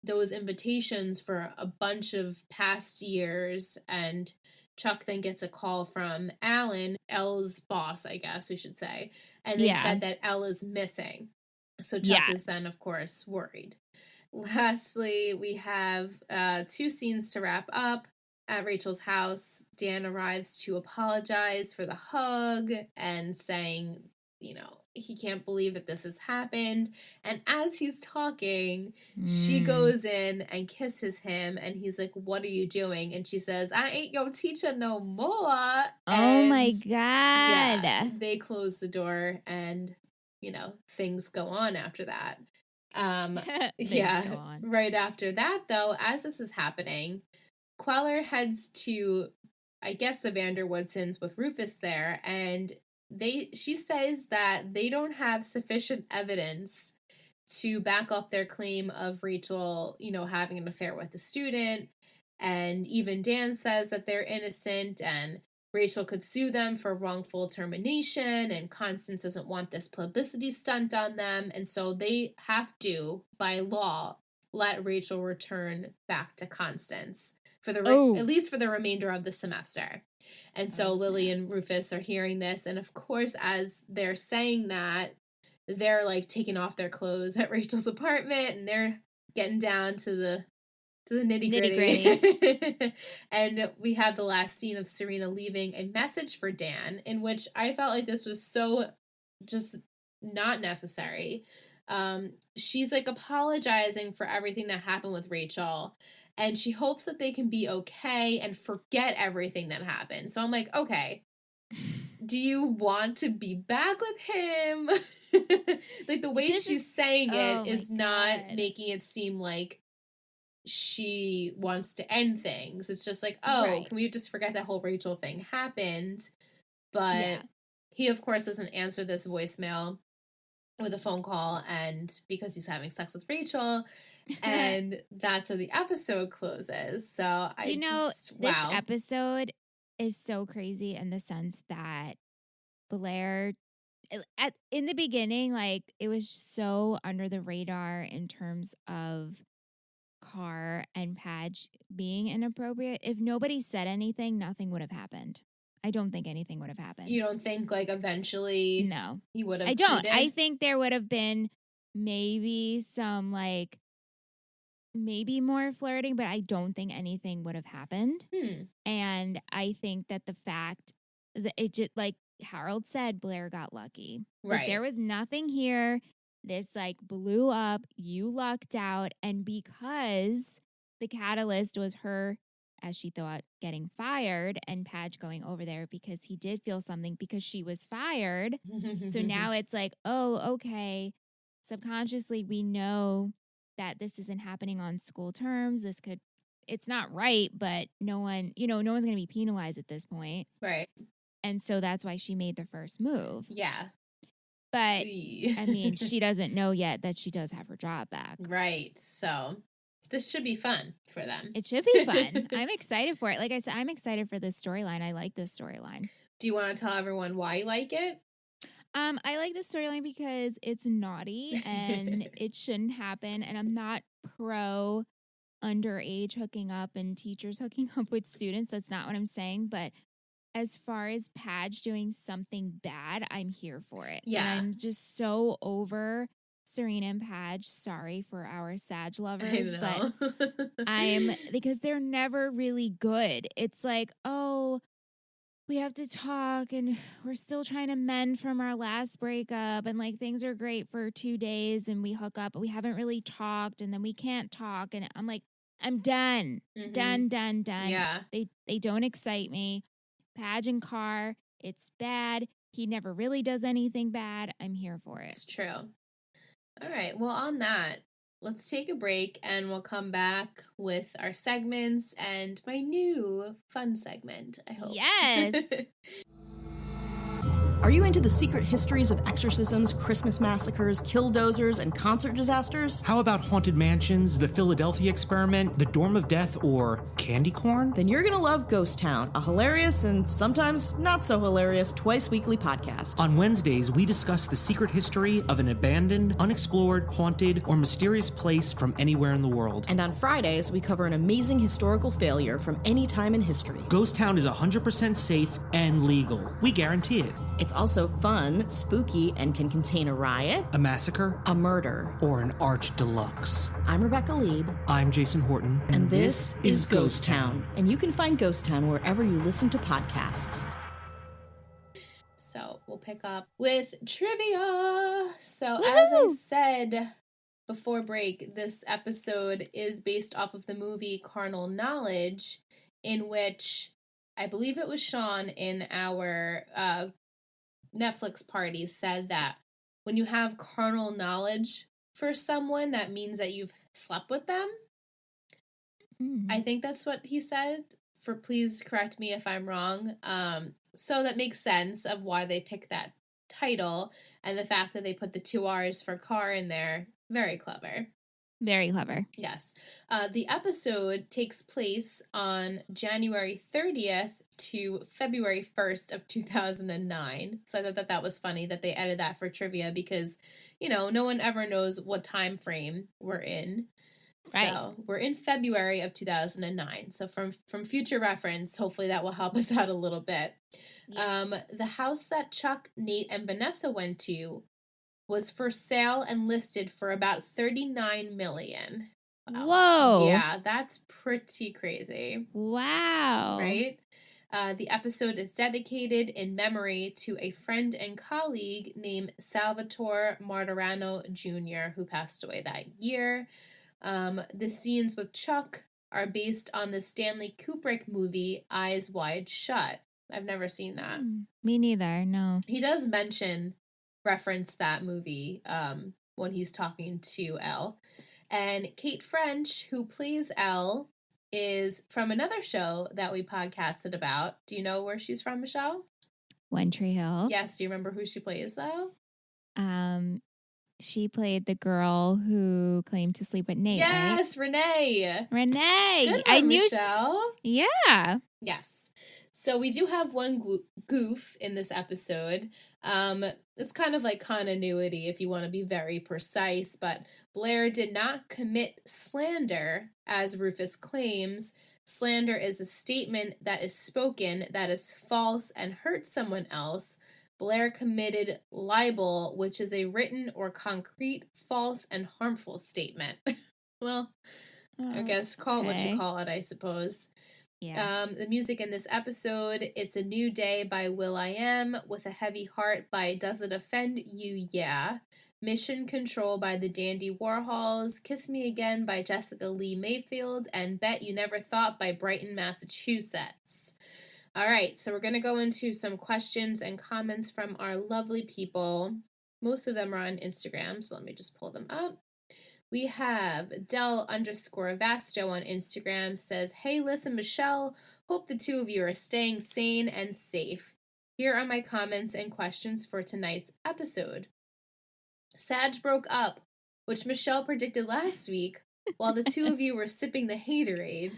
those invitations for a bunch of past years. And Chuck then gets a call from Alan, Elle's boss, I guess we should say, and they said that Elle is missing. So Chuck is then, of course, worried. Lastly, we have 2 scenes to wrap up. At Rachel's house, Dan arrives to apologize for the hug and saying, he can't believe that this has happened. And as he's talking, she goes in and kisses him, and he's like, "What are you doing?" And she says, "I ain't your teacher no more." Oh my God. Yeah, they close the door, and, things go on after that. Go on. Right after that, though, as this is happening, Queller heads to, I guess, the Vanderwoodsons with Rufus there, and she says that they don't have sufficient evidence to back up their claim of Rachel, having an affair with the student. And even Dan says that they're innocent and Rachel could sue them for wrongful termination, and Constance doesn't want this publicity stunt on them. And so they have to, by law, let Rachel return back to Constance for at least for the remainder of the semester. And so Lily and Rufus are hearing this, and of course, as they're saying that, they're like taking off their clothes at Rachel's apartment, and they're getting down to the nitty-gritty. And we have the last scene of Serena leaving a message for Dan, in which I felt like this was so just not necessary. She's like apologizing for everything that happened with Rachel, and she hopes that they can be okay and forget everything that happened. So I'm like, okay, do you want to be back with him? Like, the way she's saying it is not making it seem like she wants to end things. It's just like, can we just forget that whole Rachel thing happened? But he, of course, doesn't answer this voicemail with a phone call, and because he's having sex with Rachel. And that's how the episode closes. So this episode is so crazy in the sense that Blair, in the beginning, like, it was so under the radar in terms of Carr and Padge being inappropriate. If nobody said anything, nothing would have happened. I don't think anything would have happened. You don't think, like, eventually he would have cheated? I don't. I think there would have been maybe some, like, maybe more flirting, but I don't think anything would have happened. And I think that the fact that it just, like Harold said, Blair got lucky. Right. Like, there was nothing here. This, like, blew up. You lucked out. And because the catalyst was her, as she thought, getting fired, and Padge going over there because he did feel something because she was fired. So now it's like, oh, okay. Subconsciously, we know that this isn't happening on school terms. It's not right, but no one's going to be penalized at this point. Right. And so that's why she made the first move. Yeah. But, I mean, she doesn't know yet that she does have her job back. Right. So this should be fun for them. It should be fun. I'm excited for it. Like I said, I'm excited for this storyline. I like this storyline. Do you want to tell everyone why you like it? I like this storyline because it's naughty and it shouldn't happen. And I'm not pro underage hooking up and teachers hooking up with students. That's not what I'm saying. But as far as Padge doing something bad, I'm here for it. Yeah. And I'm just so over Serena and Padge. Sorry for our Sag lovers, but because they're never really good. It's like, oh, we have to talk and we're still trying to mend from our last breakup, and like things are great for 2 days and we hook up, but we haven't really talked, and then we can't talk, and I'm like, I'm done. Done. Yeah. They don't excite me. Padge and Carr, it's bad. He never really does anything bad. I'm here for it. It's true. All right. Well, on that, let's take a break and we'll come back with our segments and my new fun segment, I hope. Yes. Are you into the secret histories of exorcisms, Christmas massacres, killdozers, and concert disasters? How about haunted mansions, the Philadelphia experiment, the Dorm of Death, or candy corn? Then you're gonna love Ghost Town, a hilarious and sometimes not so hilarious twice-weekly podcast. On Wednesdays, we discuss the secret history of an abandoned, unexplored, haunted, or mysterious place from anywhere in the world. And on Fridays, we cover an amazing historical failure from any time in history. Ghost Town is 100% safe and legal. We guarantee it. It's also fun, spooky, and can contain a riot, A massacre, a murder, or an arch deluxe. I'm Rebecca Lieb, I'm Jason Horton. and this is Ghost Town. And you can find Ghost Town wherever you listen to podcasts. So we'll pick up with trivia. So as I said before break, this episode is based off of the movie Carrnal Knowledge, in which I believe it was Sean in our Netflix party said that when you have carnal knowledge for someone, that means that you've slept with them. I think that's what he said. Please correct me if I'm wrong. So that makes sense of why they picked that title, and the fact that they put the 2 R's for car in there. Very clever. Very clever. Yes. The episode takes place on January 30th to February 1st of 2009. So I thought that was funny that they added that for trivia because, no one ever knows what time frame we're in. Right. So we're in February of 2009. So from future reference, hopefully that will help us out a little bit. Yeah. The house that Chuck, Nate, and Vanessa went to was for sale and listed for about $39 million. Wow. Whoa. Yeah, that's pretty crazy. Wow. Right? The episode is dedicated in memory to a friend and colleague named Salvatore Martirano Jr., who passed away that year. The scenes with Chuck are based on the Stanley Kubrick movie Eyes Wide Shut. I've never seen that. Me neither, no. He does reference that movie when he's talking to Elle. And Kate French, who plays Elle, is from another show that we podcasted about. Do you know where she's from, Michelle? One Tree Hill. Yes. Do you remember who she plays, though? She played the girl who claimed to sleep with Nate, yes, right? Renee. Renee. Good one, I knew Michelle. Yeah. Yes. So we do have one goof in this episode. It's kind of like continuity if you want to be very precise, but Blair did not commit slander, as Rufus claims. Slander is a statement that is spoken that is false and hurts someone else. Blair committed libel, which is a written or concrete false and harmful statement. Well, I guess call it what you call it, I suppose. Yeah. The music in this episode, It's a New Day by will.i.am, With a Heavy Heart by Does It Offend You? Yeah. Mission Control by the Dandy Warhols, Kiss Me Again by Jessica Lee Mayfield, and Bet You Never Thought by Brighton, Massachusetts. All right, so we're going to go into some questions and comments from our lovely people. Most of them are on Instagram, so let me just pull them up. We have Del_Vasto on Instagram says, "Hey, listen, Michelle, hope the two of you are staying sane and safe. Here are my comments and questions for tonight's episode. Sag broke up, which Michelle predicted last week, while the two of you were sipping the haterade.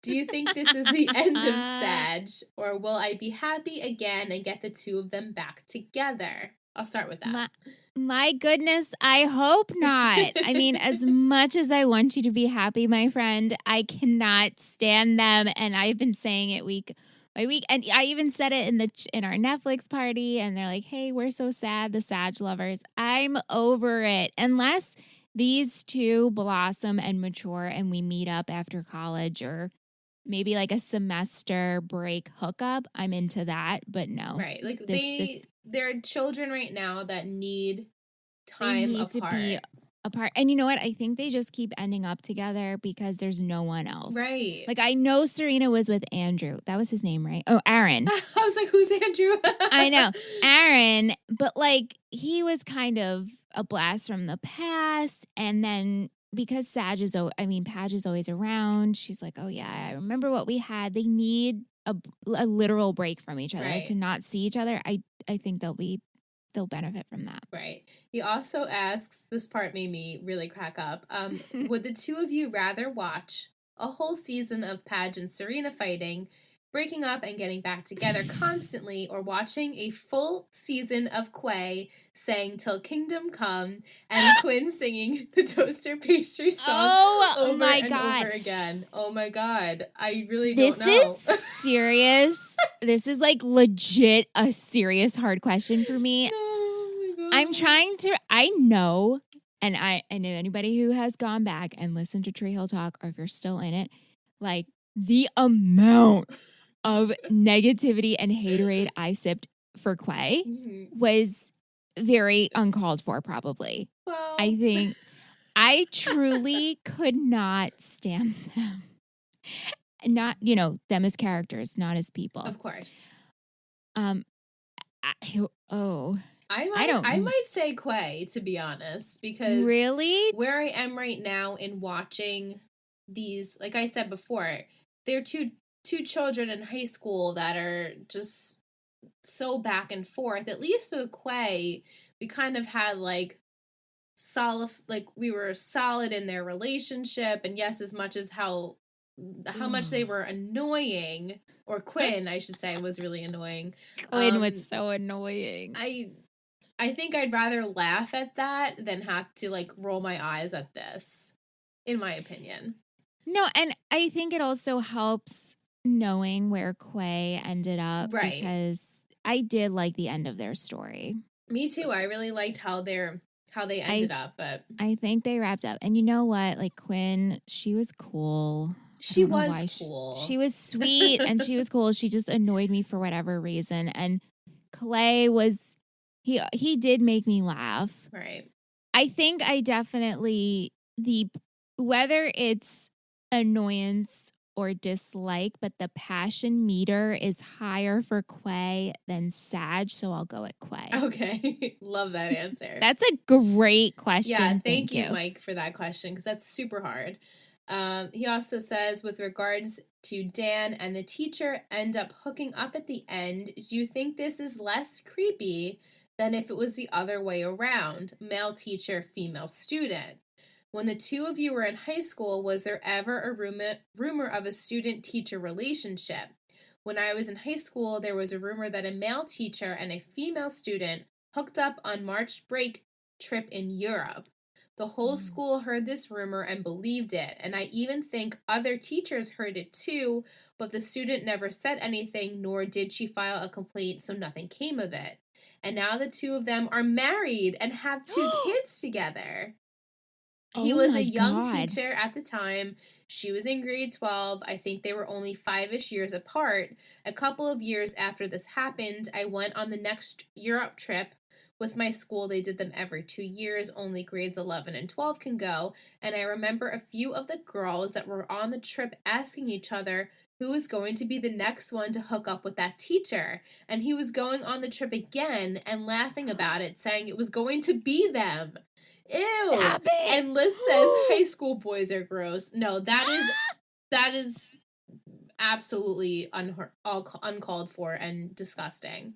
Do you think this is the end of Sag, or will I be happy again and get the two of them back together?" I'll start with that. My goodness, I hope not. I mean, as much as I want you to be happy, my friend, I cannot stand them. And I've been saying it week by week. And I even said it in our Netflix party. And they're like, hey, we're so sad, the Sag lovers. I'm over it. Unless these two blossom and mature and we meet up after college or maybe like a semester break hookup, I'm into that. But no. Right. Like they're children right now that need time apart. To be apart. And you know what? I think they just keep ending up together because there's no one else. Right. Like I know Serena was with Andrew. That was his name, right? Oh, Aaron. I was like, who's Andrew? I know. Aaron, but like he was kind of a blast from the past. And then because Padge is always around, she's like, oh yeah, I remember what we had. They need a literal break from each other, like Right. to not see each other. I think they'll benefit from that. Right. He also asks, this part made me really crack up. Would the two of you rather watch a whole season of Padge and Serena fighting, breaking up and getting back together constantly, or watching a full season of Quay saying "Till Kingdom Come" and Quinn singing the Toaster Pastry song over my and God. over again? Oh my God. I really This don't know. is serious. This is like legit a serious hard question for me. Oh my God. I'm trying to, I know, and I know anybody who has gone back and listened to Tree Hill Talk, or if you're still in it, like the amount of negativity and haterade I sipped for Quay Mhm. was very uncalled for, probably. Well, I think I truly could not stand them. Not, them as characters, not as people. of course. I might say Quay, to be honest, because Really? where I am right now in watching these, like I said before, they're two children in high school that are just so back and forth. At least with Quay, we kind of had like solid, like we were solid in their relationship, and yes, as much as how much they were annoying, or Quinn, I should say, was really annoying. Quinn was so annoying. I think I'd rather laugh at that than have to like roll my eyes at this, in my opinion. No, and I think it also helps knowing where Quay ended up, Right. because I did like the end of their story. Me too. I really liked how they ended up, but I think they wrapped up. And you know what? Like Quinn, she was cool. she was cool. She was sweet and she was cool. She just annoyed me for whatever reason. And Clay was, he did make me laugh. Right. I think I definitely, whether it's annoyance or dislike, but the passion meter is higher for Quay than Sag, so I'll go at Quay. Okay. Love that answer. That's a great question. Yeah, thank you, Mike, for that question, because that's super hard. He also says, with regards to Dan and the teacher end up hooking up at the end, do you think this is less creepy than if it was the other way around? Male teacher, female student. When the two of you were in high school, was there ever a rumor of a student-teacher relationship? When I was in high school, there was a rumor that a male teacher and a female student hooked up on March break trip in Europe. The whole school heard this rumor and believed it, and I even think other teachers heard it too, but the student never said anything, nor did she file a complaint, so nothing came of it. And now the two of them are married and have 2 kids together. He was a young teacher at the time. She was in grade 12. I think they were only 5-ish years apart. A couple of years after this happened, I went on the next Europe trip with my school. They did them every 2 years. Only grades 11 and 12 can go. And I remember a few of the girls that were on the trip asking each other who was going to be the next one to hook up with that teacher. And he was going on the trip again and laughing about it, saying it was going to be them. Ew. Stop it. And Liz says high school boys are gross. No, that is absolutely uncalled for and disgusting.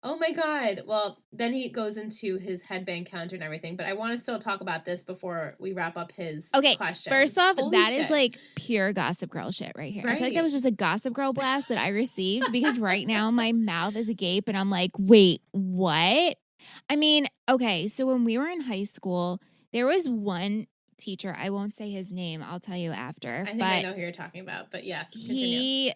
Oh my God. Well, then he goes into his headband counter and everything, but I want to still talk about this before we wrap up his questions. First off, Holy that shit. is like pure Gossip Girl shit right here. I feel like that Right. was just a Gossip Girl blast that I received, because right now my mouth is agape and I'm like, wait, what? I mean, okay, so when we were in high school, there was one teacher, I won't say his name, I'll tell you after. I think I know who you're talking about, but yes, continue.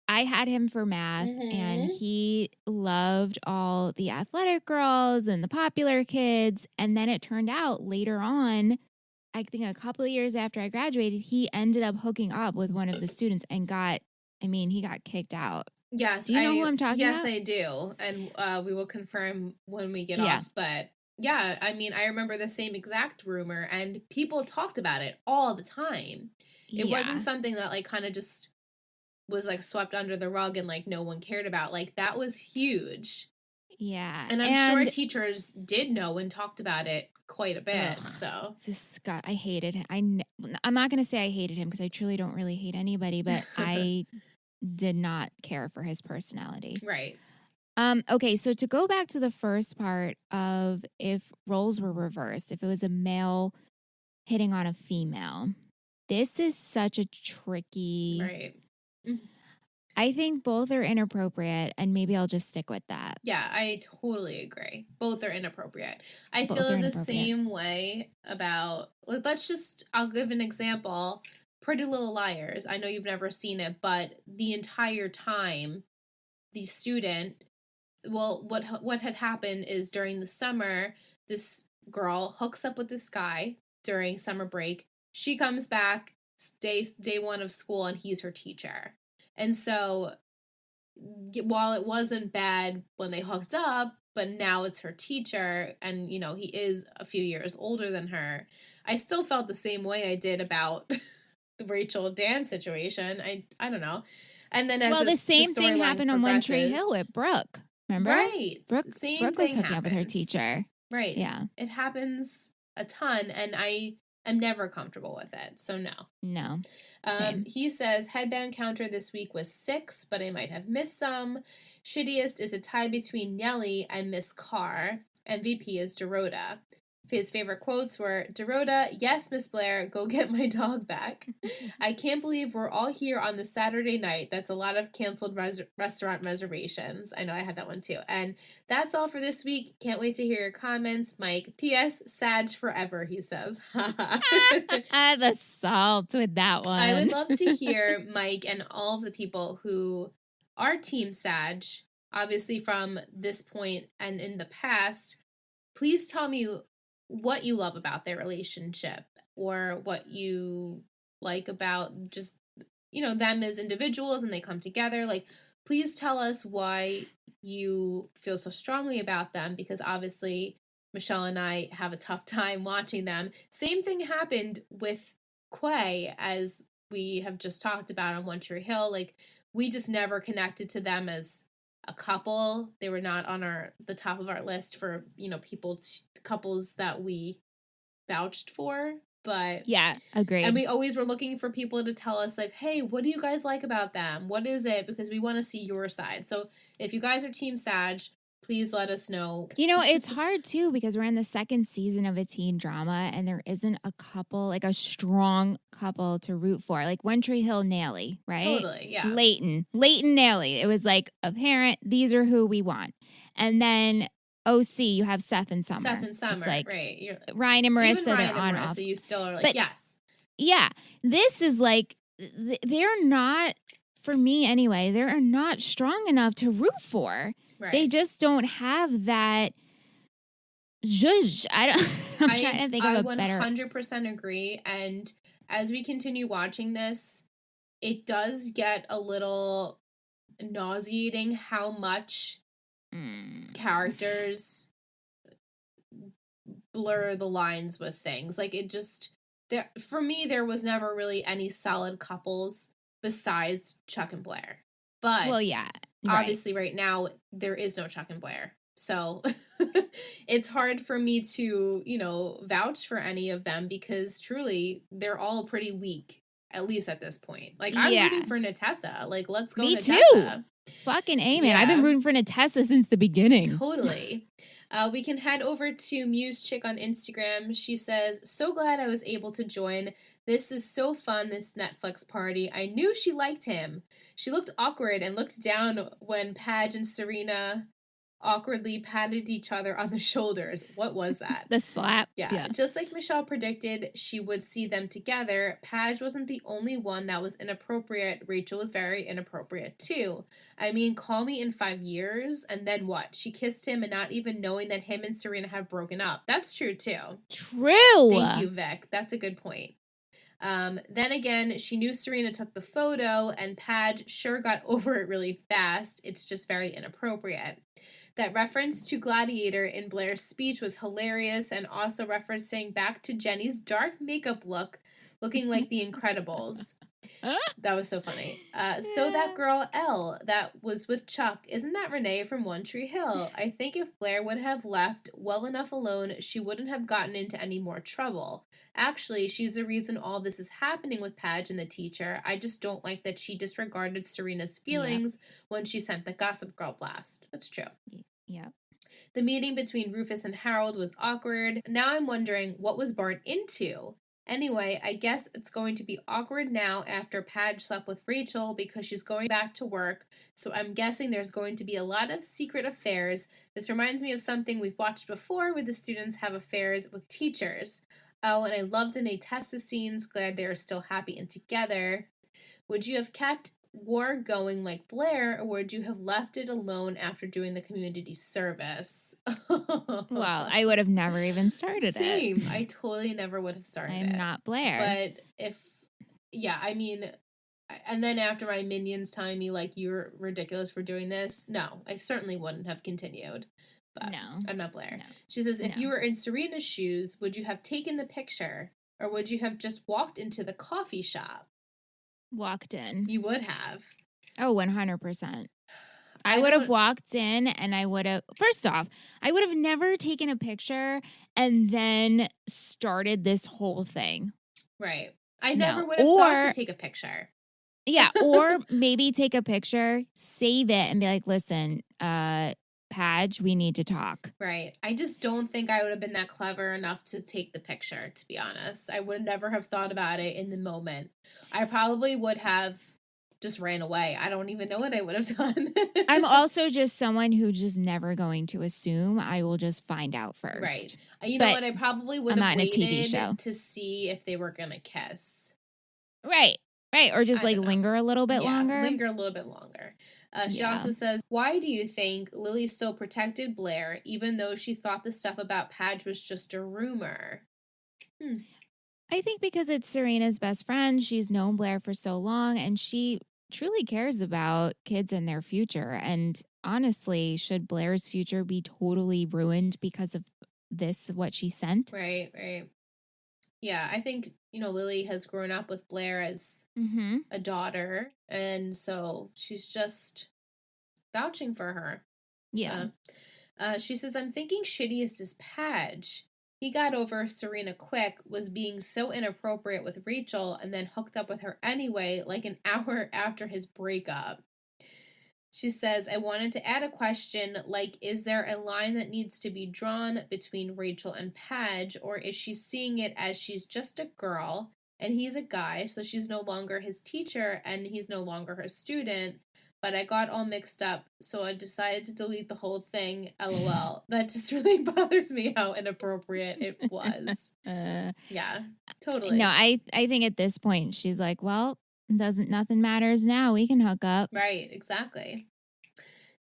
I had him for math, and he loved all the athletic girls and the popular kids. And then it turned out later on, I think a couple of years after I graduated, he ended up hooking up with one of the students and he got kicked out. Yes. Do you know who I'm talking about? Yes, I do. And we will confirm when we get off. But yeah, I mean, I remember the same exact rumor, and people talked about it all the time. It wasn't something that like kind of just was like swept under the rug and like no one cared about. Like that was huge. Yeah. And I'm sure teachers did know and talked about it quite a bit. So I hated him. I'm not going to say I hated him, because I truly don't really hate anybody, but I did not care for his personality. Right. Okay, so to go back to the first part of if roles were reversed, if it was a male hitting on a female, this is such a tricky. Right. I think both are inappropriate, and maybe I'll just stick with that. Yeah, I totally agree. Both are inappropriate. I Both feel are the inappropriate. same way about, like, I'll give an example. Pretty Little Liars. I know you've never seen it, but the entire time, the student, well, what had happened is during the summer, this girl hooks up with this guy during summer break. She comes back day one of school, and he's her teacher. And so while it wasn't bad when they hooked up, but now it's her teacher, and he is a few years older than her, I still felt the same way I did about the Rachel Dan situation. I don't know. And then the same thing happened on One Tree Hill with Brooke. Remember? Right. Brooke was hooking up with her happens. teacher. Right. Yeah. It happens a ton, and I am never comfortable with it. So no. No. Same. He says headband counter this week was 6, but I might have missed some. Shittiest is a tie between Nellie and Miss Carr. MVP is Dorota. His favorite quotes were, Dorota, yes, Miss Blair, go get my dog back. I can't believe we're all here on the Saturday night. That's a lot of canceled restaurant reservations. I know I had that one too. And that's all for this week. Can't wait to hear your comments. Mike, P.S. Sag forever, he says. The salt with that one. I would love to hear Mike and all of the people who are Team Sag, obviously from this point and in the past. Please tell me what you love about their relationship, or what you like about just, them as individuals and they come together. Like, please tell us why you feel so strongly about them, because obviously Michelle and I have a tough time watching them. Same thing happened with Quay, as we have just talked about on One Tree Hill. Like, we just never connected to them as a couple. They were not on the top of our list for couples that we vouched for. But yeah, agreed. And we always were looking for people to tell us, like, hey, what do you guys like about them? What is it? Because we want to see your side. So if you guys are Team Sag, please let us know. It's hard too, because we're in the second season of a teen drama, and there isn't a couple, like a strong couple to root for. Like One Tree Hill, Nellie, right? Totally, yeah. Leighton, Nellie. It was like apparent, these are who we want. And then OC, you have Seth and Summer. It's like, right. Ryan and Marissa, even Ryan they're and on Marissa, off. you still are like, but, yes. Yeah. This is like, they're not, for me anyway, they're not strong enough to root for. Right. They just don't have that zhuzh. I'm trying to think of a better. I 100% agree. And as we continue watching this, it does get a little nauseating how much characters blur the lines with things. Like, it just, for me, there was never really any solid couples besides Chuck and Blair. But well, yeah. Obviously, right now, there is no Chuck and Blair. So it's hard for me to, vouch for any of them, because truly, they're all pretty weak, at least at this point. Like, I'm rooting for Natessa. Like, let's go, me Natessa. Too. Fucking amen. Yeah. I've been rooting for Natessa since the beginning. Totally. We can head over to Muse Chick on Instagram. She says, so glad I was able to join. This is so fun, this Netflix party. I knew she liked him. She looked awkward and looked down when Padge and Serena awkwardly patted each other on the shoulders. What was that? The slap. Yeah. Just like Michelle predicted, she would see them together. Padge wasn't the only one that was inappropriate. Rachel was very inappropriate too. I mean, call me in 5 years, and then what? She kissed him and not even knowing that him and Serena have broken up. That's true too. True. Thank you, Vic. That's a good point. Then again, she knew Serena took the photo, and Padge sure got over it really fast. It's just very inappropriate. That reference to Gladiator in Blair's speech was hilarious, and also referencing back to Jenny's dark makeup look, looking like the Incredibles. That was so funny. So that girl, Elle, that was with Chuck, isn't that Renee from One Tree Hill? I think if Blair would have left well enough alone, she wouldn't have gotten into any more trouble. Actually, she's the reason all this is happening with Padge and the teacher. I just don't like that she disregarded Serena's feelings when she sent the Gossip Girl blast. That's true. Yeah. The meeting between Rufus and Harold was awkward. Now I'm wondering, what was Bart into? Anyway, I guess it's going to be awkward now after Padge slept with Rachel because she's going back to work, so I'm guessing there's going to be a lot of secret affairs. This reminds me of something we've watched before where the students have affairs with teachers. Oh, and I love the Natessa scenes. Glad they are still happy and together. Would you have kept war going like Blair, or would you have left it alone after doing the community service? Well, I would have never even started Same. it. I totally never would have started it. I'm not Blair. But I mean, and then after my minions telling me, like, you're ridiculous for doing this, no, I certainly wouldn't have continued. But No. I'm not Blair. No. She says, if No. you were in Serena's shoes, would you have taken the picture, or would you have just walked into the coffee shop? Walked in. You would have. Oh, 100%. I would have walked in and I would have, first off, I would have never taken a picture and then started this whole thing. Right. I never would have thought to take a picture. Yeah. Or maybe take a picture, save it and be like, listen, Padge, we need to talk. Right. I just don't think I would have been that clever enough to take the picture, to be honest. I would never have thought about it in the moment. I probably would have just ran away. I don't even know what I would have done. I'm also just someone who just never going to assume. I will just find out first. Right. You know what? I probably would have waited to see if they were going to kiss. Right. Right. Or just like linger a little bit longer. Linger a little bit longer. She also says, why do you think Lily still protected Blair, even though she thought the stuff about Padge was just a rumor? I think because it's Serena's best friend. She's known Blair for so long, and she truly cares about kids and their future. And honestly, should Blair's future be totally ruined because of this, what she sent? Right, right. Yeah, I think, Lily has grown up with Blair as a daughter, and so she's just vouching for her. Yeah. She says, I'm thinking shittiest is Padge. He got over Serena quick, was being so inappropriate with Rachel, and then hooked up with her anyway, like an hour after his breakup. She says, I wanted to add a question, like, is there a line that needs to be drawn between Rachel and Padge, or is she seeing it as she's just a girl, and he's a guy, so she's no longer his teacher, and he's no longer her student, but I got all mixed up, so I decided to delete the whole thing, LOL. That just really bothers me how inappropriate it was. Yeah, totally. No, I think at this point, she's like, well, nothing matters now. We can hook up. Right, exactly.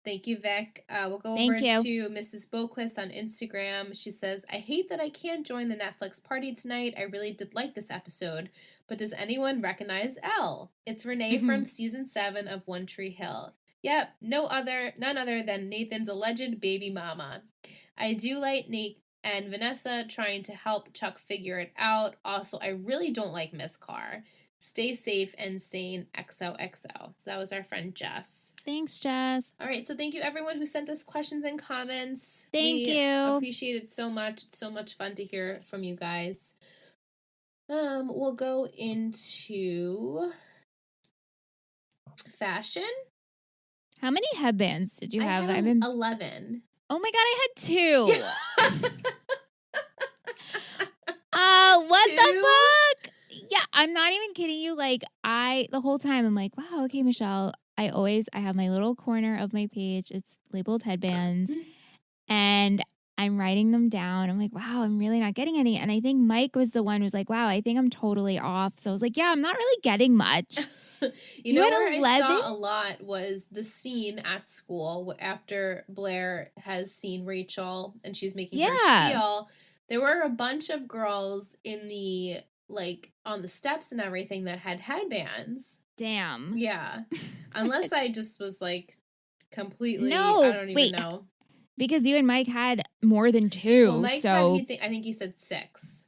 Thank you, Vic. We'll go over to Mrs. Boquist on Instagram. She says, I hate that I can't join the Netflix party tonight. I really did like this episode. But does anyone recognize Elle? It's Renee from season 7 of One Tree Hill. Yep, none other than Nathan's alleged baby mama. I do like Nate and Vanessa trying to help Chuck figure it out. Also, I really don't like Miss Carr. Stay safe and sane, XOXO. So that was our friend Jess. Thanks, Jess. All right, so thank you everyone who sent us questions and comments. Thank you. Appreciate it so much. It's so much fun to hear from you guys. We'll go into fashion. How many headbands did you have? I had 11. Oh my god, I had 2. What 2? The fuck? Yeah, I'm not even kidding you. Like, the whole time I'm like, wow, okay, Michelle, I have my little corner of my page. It's labeled headbands and I'm writing them down. I'm like, wow, I'm really not getting any. And I think Mike was the one who was like, wow, I think I'm totally off. So I was like, yeah, I'm not really getting much. you know where 11? I saw a lot was the scene at school after Blair has seen Rachel and she's making her spiel. There were a bunch of girls in the, like, on the steps and everything that had headbands. Damn. Yeah. Unless I just was, like, completely, I don't even know. Because you and Mike had more than 2. Well, Mike had, I think he said 6.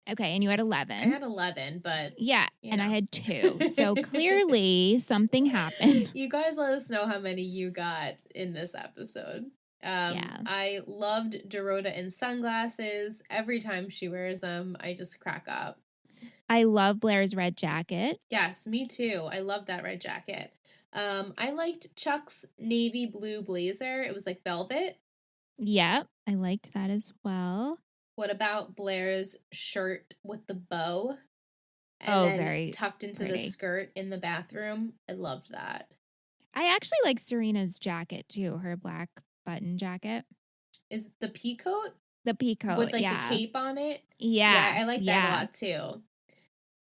Okay, and you had I 11. had 11, but Yeah, you and I know. had 2. So clearly something happened. You guys let us know how many you got in this episode. Yeah. I loved Dorota in sunglasses. Every time she wears them, I just crack up. I love Blair's red jacket. Yes, me too. I love that red jacket. I liked Chuck's navy blue blazer. It was like velvet. Yep, I liked that as well. What about Blair's shirt with the bow? And Oh, then very tucked into the pretty. skirt in the bathroom. I loved that. I actually like Serena's jacket too, her black button jacket. Is the pea coat The peacoat, with like yeah. the cape on it? Yeah. I like that a lot too.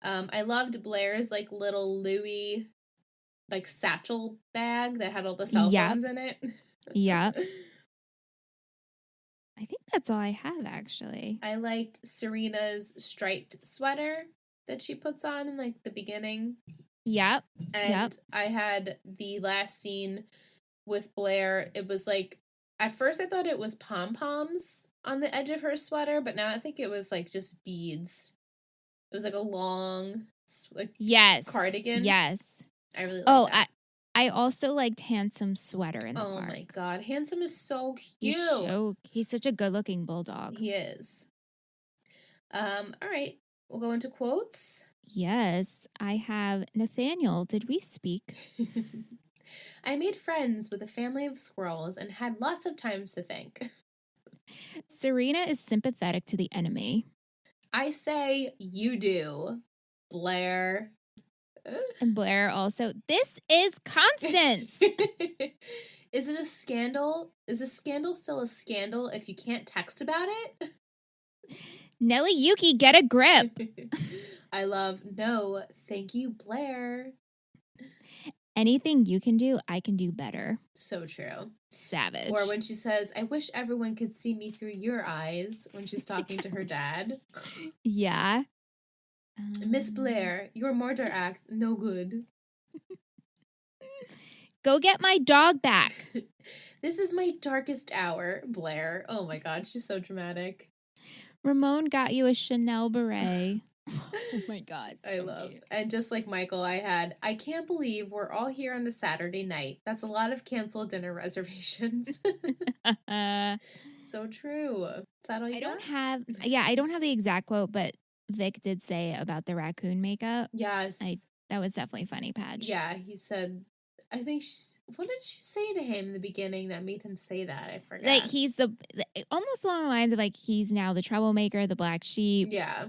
I loved Blair's like little Louis like satchel bag that had all the cell Yep. phones in it. Yep. I think that's all I have actually. I liked Serena's striped sweater that she puts on in like the beginning. Yep. And I had the last scene with Blair. It was like, at first I thought it was pom-poms on the edge of her sweater, but now I think it was like just beads. It was like a long like cardigan. Yes. I really liked that. I also liked Handsome sweater in the Oh park. my god, Handsome is so cute. He's such a good-looking bulldog. He is. All right, we'll go into quotes. Yes, I have Nathaniel. Did we speak? I made friends with a family of squirrels and had lots of times to think. Serena is sympathetic to the enemy. I say you do, Blair. And Blair also, this is Constance. Is it a scandal? Is a scandal still a scandal if you can't text about it? Nelly Yuki, get a grip. I love, no, thank you, Blair. Anything you can do, I can do better. So true. Savage. Or when she says, I wish everyone could see me through your eyes, when she's talking to her dad. Yeah. Miss Blair, your murder act, no good. Go get my dog back. This is my darkest hour, Blair. Oh my god, she's so dramatic. Ramon got you a Chanel beret. Oh my god. I love. Cute. And just like Michael, I can't believe we're all here on a Saturday night. That's a lot of canceled dinner reservations. So true. Is that all you got? I don't have the exact quote, but Vic did say about the raccoon makeup. Yes. That was definitely funny, Padge. Yeah, he said, I think, what did she say to him in the beginning that made him say that? I forgot. Like, he's almost along the lines of, like, he's now the troublemaker, the black sheep. Yeah.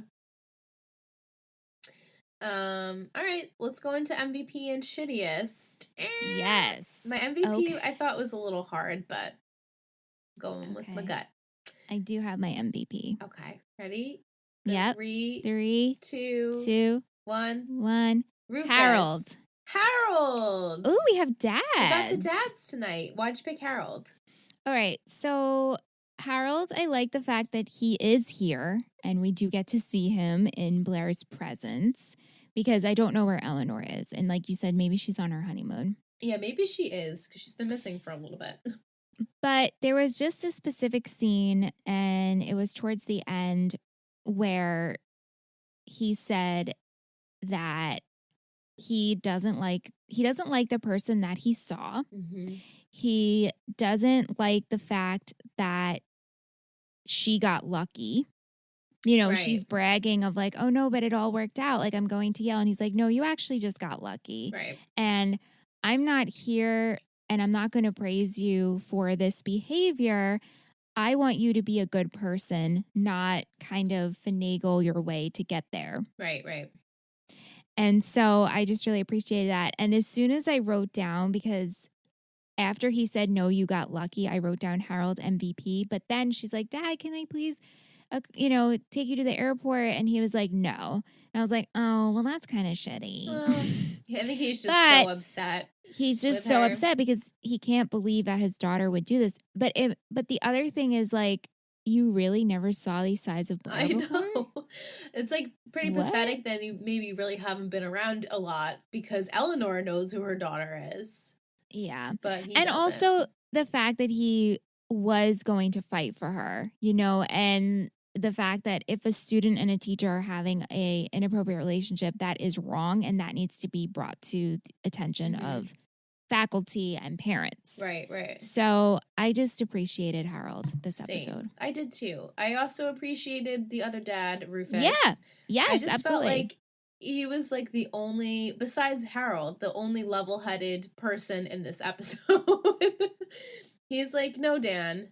All right, let's go into MVP and shittiest. Yes. My MVP I thought was a little hard, but going with my gut. I do have my MVP. Okay, ready? Yep. 3, 2, 1. Rufus. Harold. Ooh, we have dads. We got the dads tonight. Why'd you pick Harold? All right, so Harold, I like the fact that he is here and we do get to see him in Blair's presence because I don't know where Eleanor is. And like you said, maybe she's on her honeymoon. Yeah, maybe she is because she's been missing for a little bit. But there was just a specific scene and it was towards the end where he said that he doesn't like the person that he saw. Mm-hmm. He doesn't like the fact that she got lucky. You know, she's bragging of like, oh no, but it all worked out. Like, I'm going to Yale. And he's like, no, you actually just got lucky. Right. And I'm not here and I'm not going to praise you for this behavior. I want you to be a good person, not kind of finagle your way to get there. Right. And so I just really appreciated that. And as soon as I wrote down, because after he said, no, you got lucky, I wrote down Harold MVP. But then she's like, Dad, can I please, take you to the airport? And he was like, no. And I was like, oh, well, that's kind of shitty. Well, I think he's just so upset. He's just so upset because he can't believe that his daughter would do this. But the other thing is, like, you really never saw these sides of Blair before? I know. It's like pretty pathetic that you maybe really haven't been around a lot because Eleanor knows who her daughter is. Yeah. But he and doesn't. Also the fact that he was going to fight for her, and the fact that if a student and a teacher are having a inappropriate relationship, that is wrong and that needs to be brought to the attention of faculty and parents. Right. So I just appreciated Harold this Same. episode. I did too. I also appreciated the other dad, Rufus. Yeah. Yes, I just absolutely. felt like he was like the only, besides Harold, the only level-headed person in this episode. He's like, no, Dan,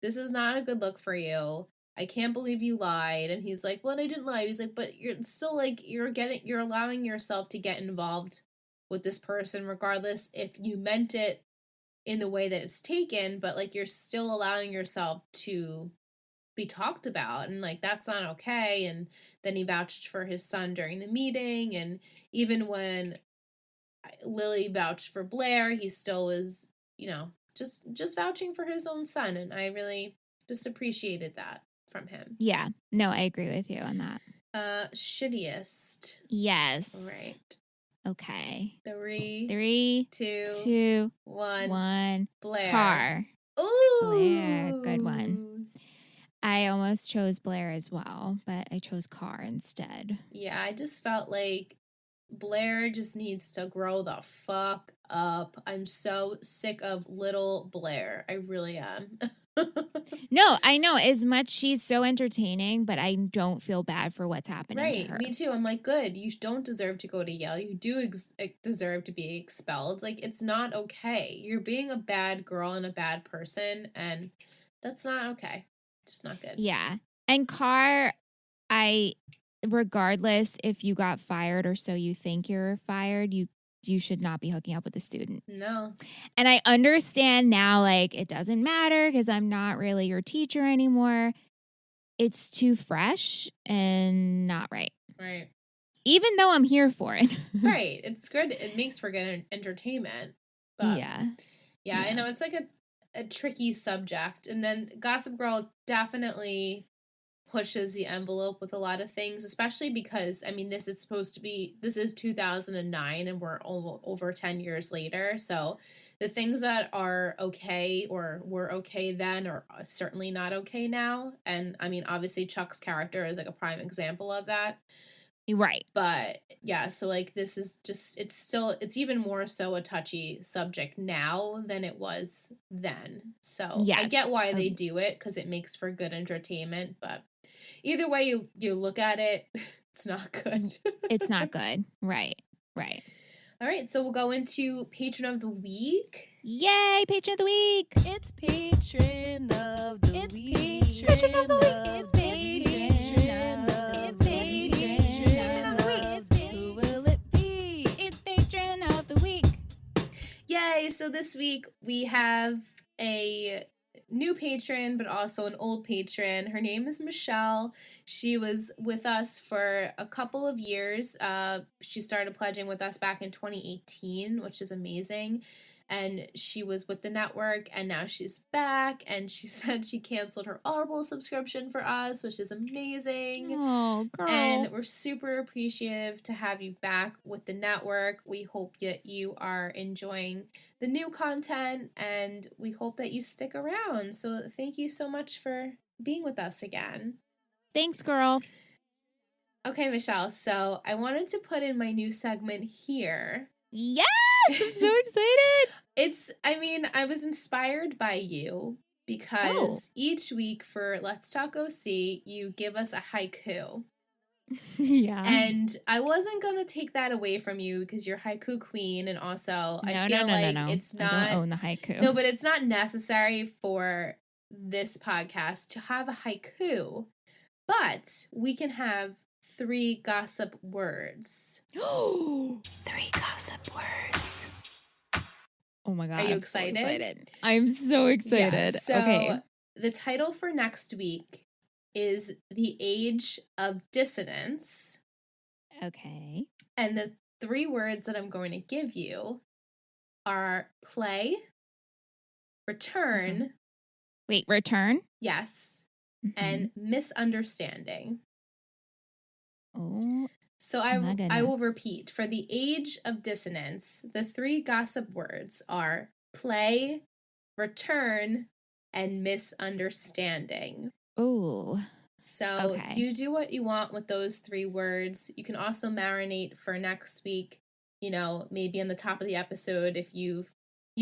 this is not a good look for you. I can't believe you lied. And he's like, well, I didn't lie. He's like, but you're still like, you're allowing yourself to get involved with this person, regardless if you meant it in the way that it's taken, but like you're still allowing yourself to be talked about, and like that's not okay. And then he vouched for his son during the meeting, and even when Lily vouched for Blair, he still was, just vouching for his own son, and I really just appreciated that from him. Yeah. No, I agree with you on that. Shittiest. Yes. Right. Okay. 3, 2, 1. Blair. Carr. Ooh. Blair. Good one. I almost chose Blair as well, but I chose Carr instead. Yeah, I just felt like Blair just needs to grow the fuck up. I'm so sick of little Blair. I really am. No, I know. As much she's so entertaining, but I don't feel bad for what's happening to her. Me too. I'm like, good. You don't deserve to go to Yale. You do deserve to be expelled. Like, it's not okay. You're being a bad girl and a bad person, and that's not okay. It's not good. Yeah. And Carr, regardless if you got fired or so you think you're fired, you should not be hooking up with a student. No. And I understand now, like, it doesn't matter because I'm not really your teacher anymore. It's too fresh and not right. Right. Even though I'm here for it. Right. It's good. It makes for good entertainment. But yeah, I know it's like a tricky subject. And then Gossip Girl definitely pushes the envelope with a lot of things, especially because, I mean, this is 2009 and we're over 10 years later. So the things that are okay or were okay then are certainly not okay now. And I mean, obviously Chuck's character is like a prime example of that. Right. But yeah, so like this is just, it's even more so a touchy subject now than it was then. So I get why they do it, because it makes for good entertainment, but either way you look at it, it's not good. It's not good. Right. All right, so we'll go into Patron of the Week. Yay, Patron of the Week. It's Patron of the Week. It's Patron of the Week. It's Patron of the Week. Who will it be? It's Patron of the Week. Yay, so this week we have a new patron, but also an old patron. Her name is Michelle. She was with us for a couple of years. She started pledging with us back in 2018, which is amazing. And she was with the network, and now she's back, and she said she canceled her Audible subscription for us, which is amazing. Oh, girl. And we're super appreciative to have you back with the network. We hope that you are enjoying the new content, and we hope that you stick around. So thank you so much for being with us again. Thanks, girl. Okay, Michelle, so I wanted to put in my new segment here. Yes! I'm so excited. I was inspired by you because each week for Let's Talk OC, you give us a haiku. Yeah. And I wasn't going to take that away from you because you're haiku queen, and also I feel like it's not... I don't own the haiku. No, but it's not necessary for this podcast to have a haiku, but we can have 3 gossip words. 3 gossip words. Oh my God. Are you excited? I'm so excited. Yeah, so okay. The title for next week is The Age of Dissonance. Okay. And the 3 words that I'm going to give you are play, return. Wait, return? Yes. Mm-hmm. And misunderstanding. Oh. So I will repeat. For The Age of Dissonance, the 3 gossip words are play, return, and misunderstanding. Oh. So Okay. you do what you want with those 3 words. You can also marinate for next week, maybe on the top of the episode if you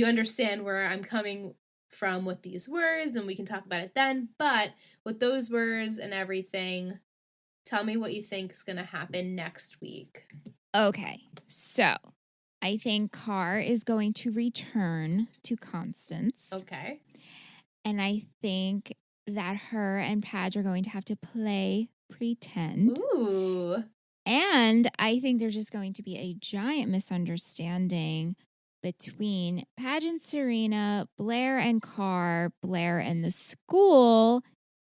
understand where I'm coming from with these words, and we can talk about it then. But with those words and everything, tell me what you think is going to happen next week. Okay. So I think Carr is going to return to Constance. Okay. And I think that her and Padge are going to have to play pretend. Ooh. And I think there's just going to be a giant misunderstanding between Padge and Serena, Blair and Carr, Blair and the school,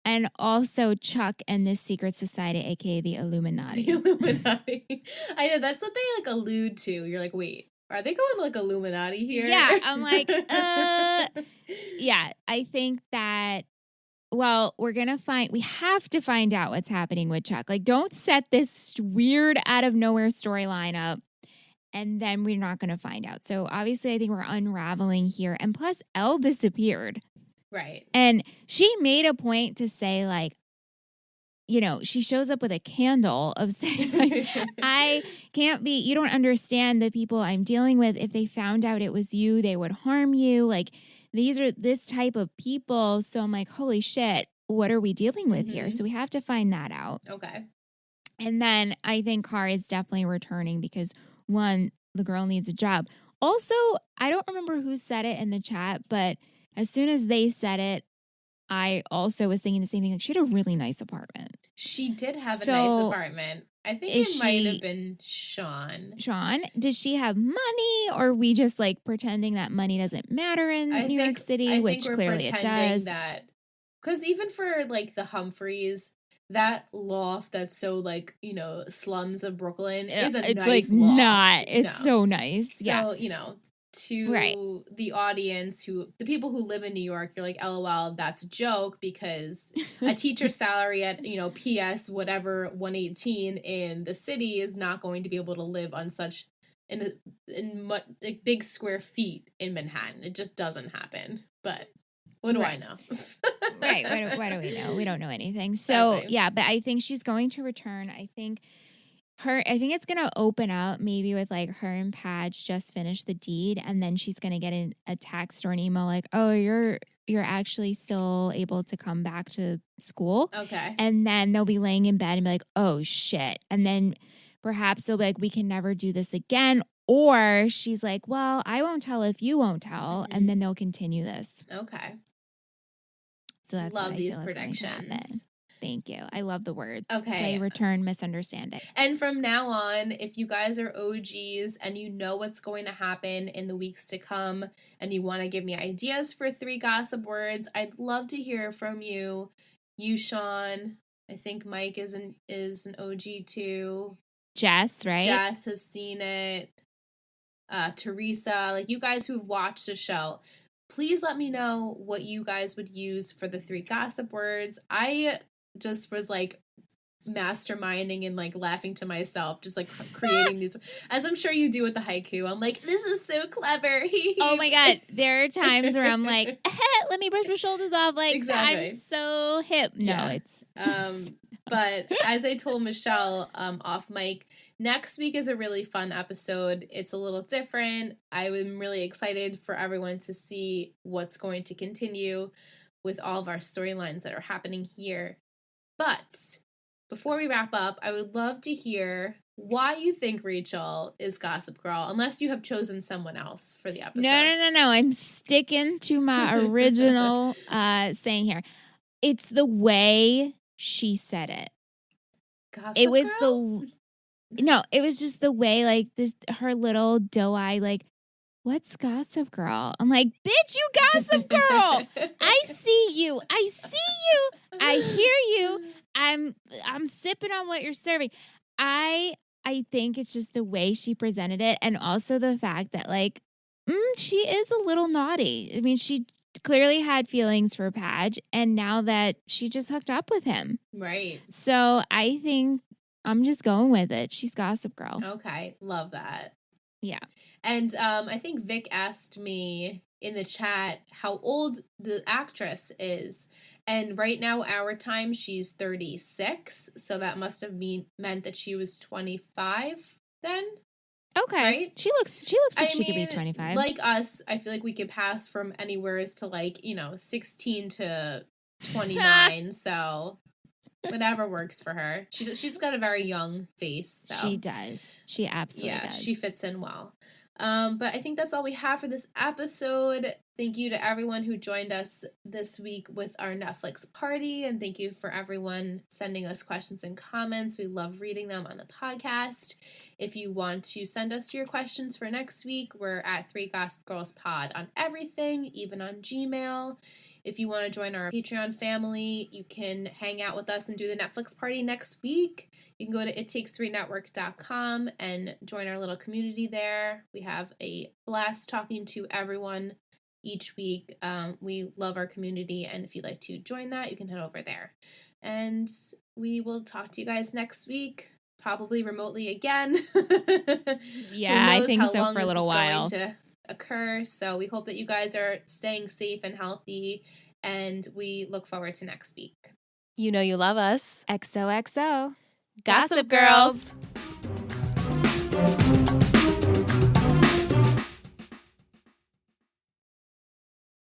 and also Chuck and the secret society, aka the Illuminati. The Illuminati. I know, that's what they allude to. You're like, wait, are they going Illuminati here? Yeah, I'm like, yeah, I think that, well, we have to find out what's happening with Chuck. Like, don't set this weird out of nowhere storyline up and then we're not going to find out. So obviously I think we're unraveling here. And plus Elle disappeared. Right. And she made a point to say, like, she shows up with a candle of saying, like, I can't be, you don't understand the people I'm dealing with. If they found out it was you, they would harm you. Like, these are this type of people. So I'm like, holy shit, what are we dealing with here? So we have to find that out. Okay. And then I think Carr is definitely returning because, one, the girl needs a job. Also, I don't remember who said it in the chat, but as soon as they said it, I also was thinking the same thing. Like, she had a really nice apartment. She did have a nice apartment. I think it might have been Sean. Sean, does she have money, or are we just like pretending that money doesn't matter in New York City, which clearly it does? Because even for like the Humphreys, that loft that's so like, slums of Brooklyn is a it's nice like loft. not. It's so nice. So, to the audience the people who live in New York, you're like, LOL, that's a joke, because a teacher's salary at, PS whatever 118 in the city is not going to be able to live on such like big square feet in Manhattan. It just doesn't happen. But what do I know? Right. What do we know? We don't know anything. So yeah, but I think she's going to return. I think it's going to open up maybe with like her and Padge just finished the deed, and then she's going to get a text or an email like, oh, you're actually still able to come back to school. Okay. And then they'll be laying in bed and be like, oh shit. And then perhaps they'll be like, we can never do this again. Or she's like, well, I won't tell if you won't tell. Mm-hmm. And then they'll continue this. Okay. So that's love what I these feel predictions. Thank you. I love the words. Okay. Play, return, misunderstanding. And from now on, if you guys are OGs and you know what's going to happen in the weeks to come and you want to give me ideas for 3 gossip words, I'd love to hear from you. You, Sean. I think Mike is an OG too. Jess, right? Jess has seen it. Teresa, like you guys who've watched the show, please let me know what you guys would use for the 3 gossip words. I just was like masterminding and like laughing to myself, just like creating these, as I'm sure you do with the haiku. I'm like, this is so clever. Oh my God. There are times where I'm like, let me brush my shoulders off. Like, exactly. I'm so hip. No, it's. But as I told Michelle off mic, next week is a really fun episode. It's a little different. I'm really excited for everyone to see what's going to continue with all of our storylines that are happening here. But before we wrap up, I would love to hear why you think Rachel is Gossip Girl, unless you have chosen someone else for the episode. No. I'm sticking to my original saying here. It's the way she said it. Gossip it was Girl? It was just the way, like, this, her little doe-eye, like, what's Gossip Girl? I'm like, bitch, you Gossip Girl. I see you. I hear you. I'm sipping on what you're serving. I think it's just the way she presented it, and also the fact that, like, she is a little naughty. I mean, she clearly had feelings for Padge, and now that she just hooked up with him. Right. So I think I'm just going with it. She's Gossip Girl. Okay. Love that. Yeah. And I think Vic asked me in the chat how old the actress is. And right now, our time, she's 36. So that must have meant that she was 25 then. Okay. Right? She looks like she could be 25. Like us, I feel like we could pass from anywhere to 16 to 29. So whatever works for her. She's got a very young face. So. She does. She absolutely does. She fits in well. But I think that's all we have for this episode. Thank you to everyone who joined us this week with our Netflix party. And thank you for everyone sending us questions and comments. We love reading them on the podcast. If you want to send us your questions for next week, we're at 3 Gossip Girls Pod on everything, even on Gmail. If you want to join our Patreon family, you can hang out with us and do the Netflix party next week. You can go to ittakes3network.com and join our little community there. We have a blast talking to everyone each week. We love our community, and if you'd like to join that, you can head over there. And we will talk to you guys next week, probably remotely again. Yeah, I think so for a little while. Going to occur. So we hope that you guys are staying safe and healthy, and we look forward to next week. You know you love us. XOXO. Gossip Girls.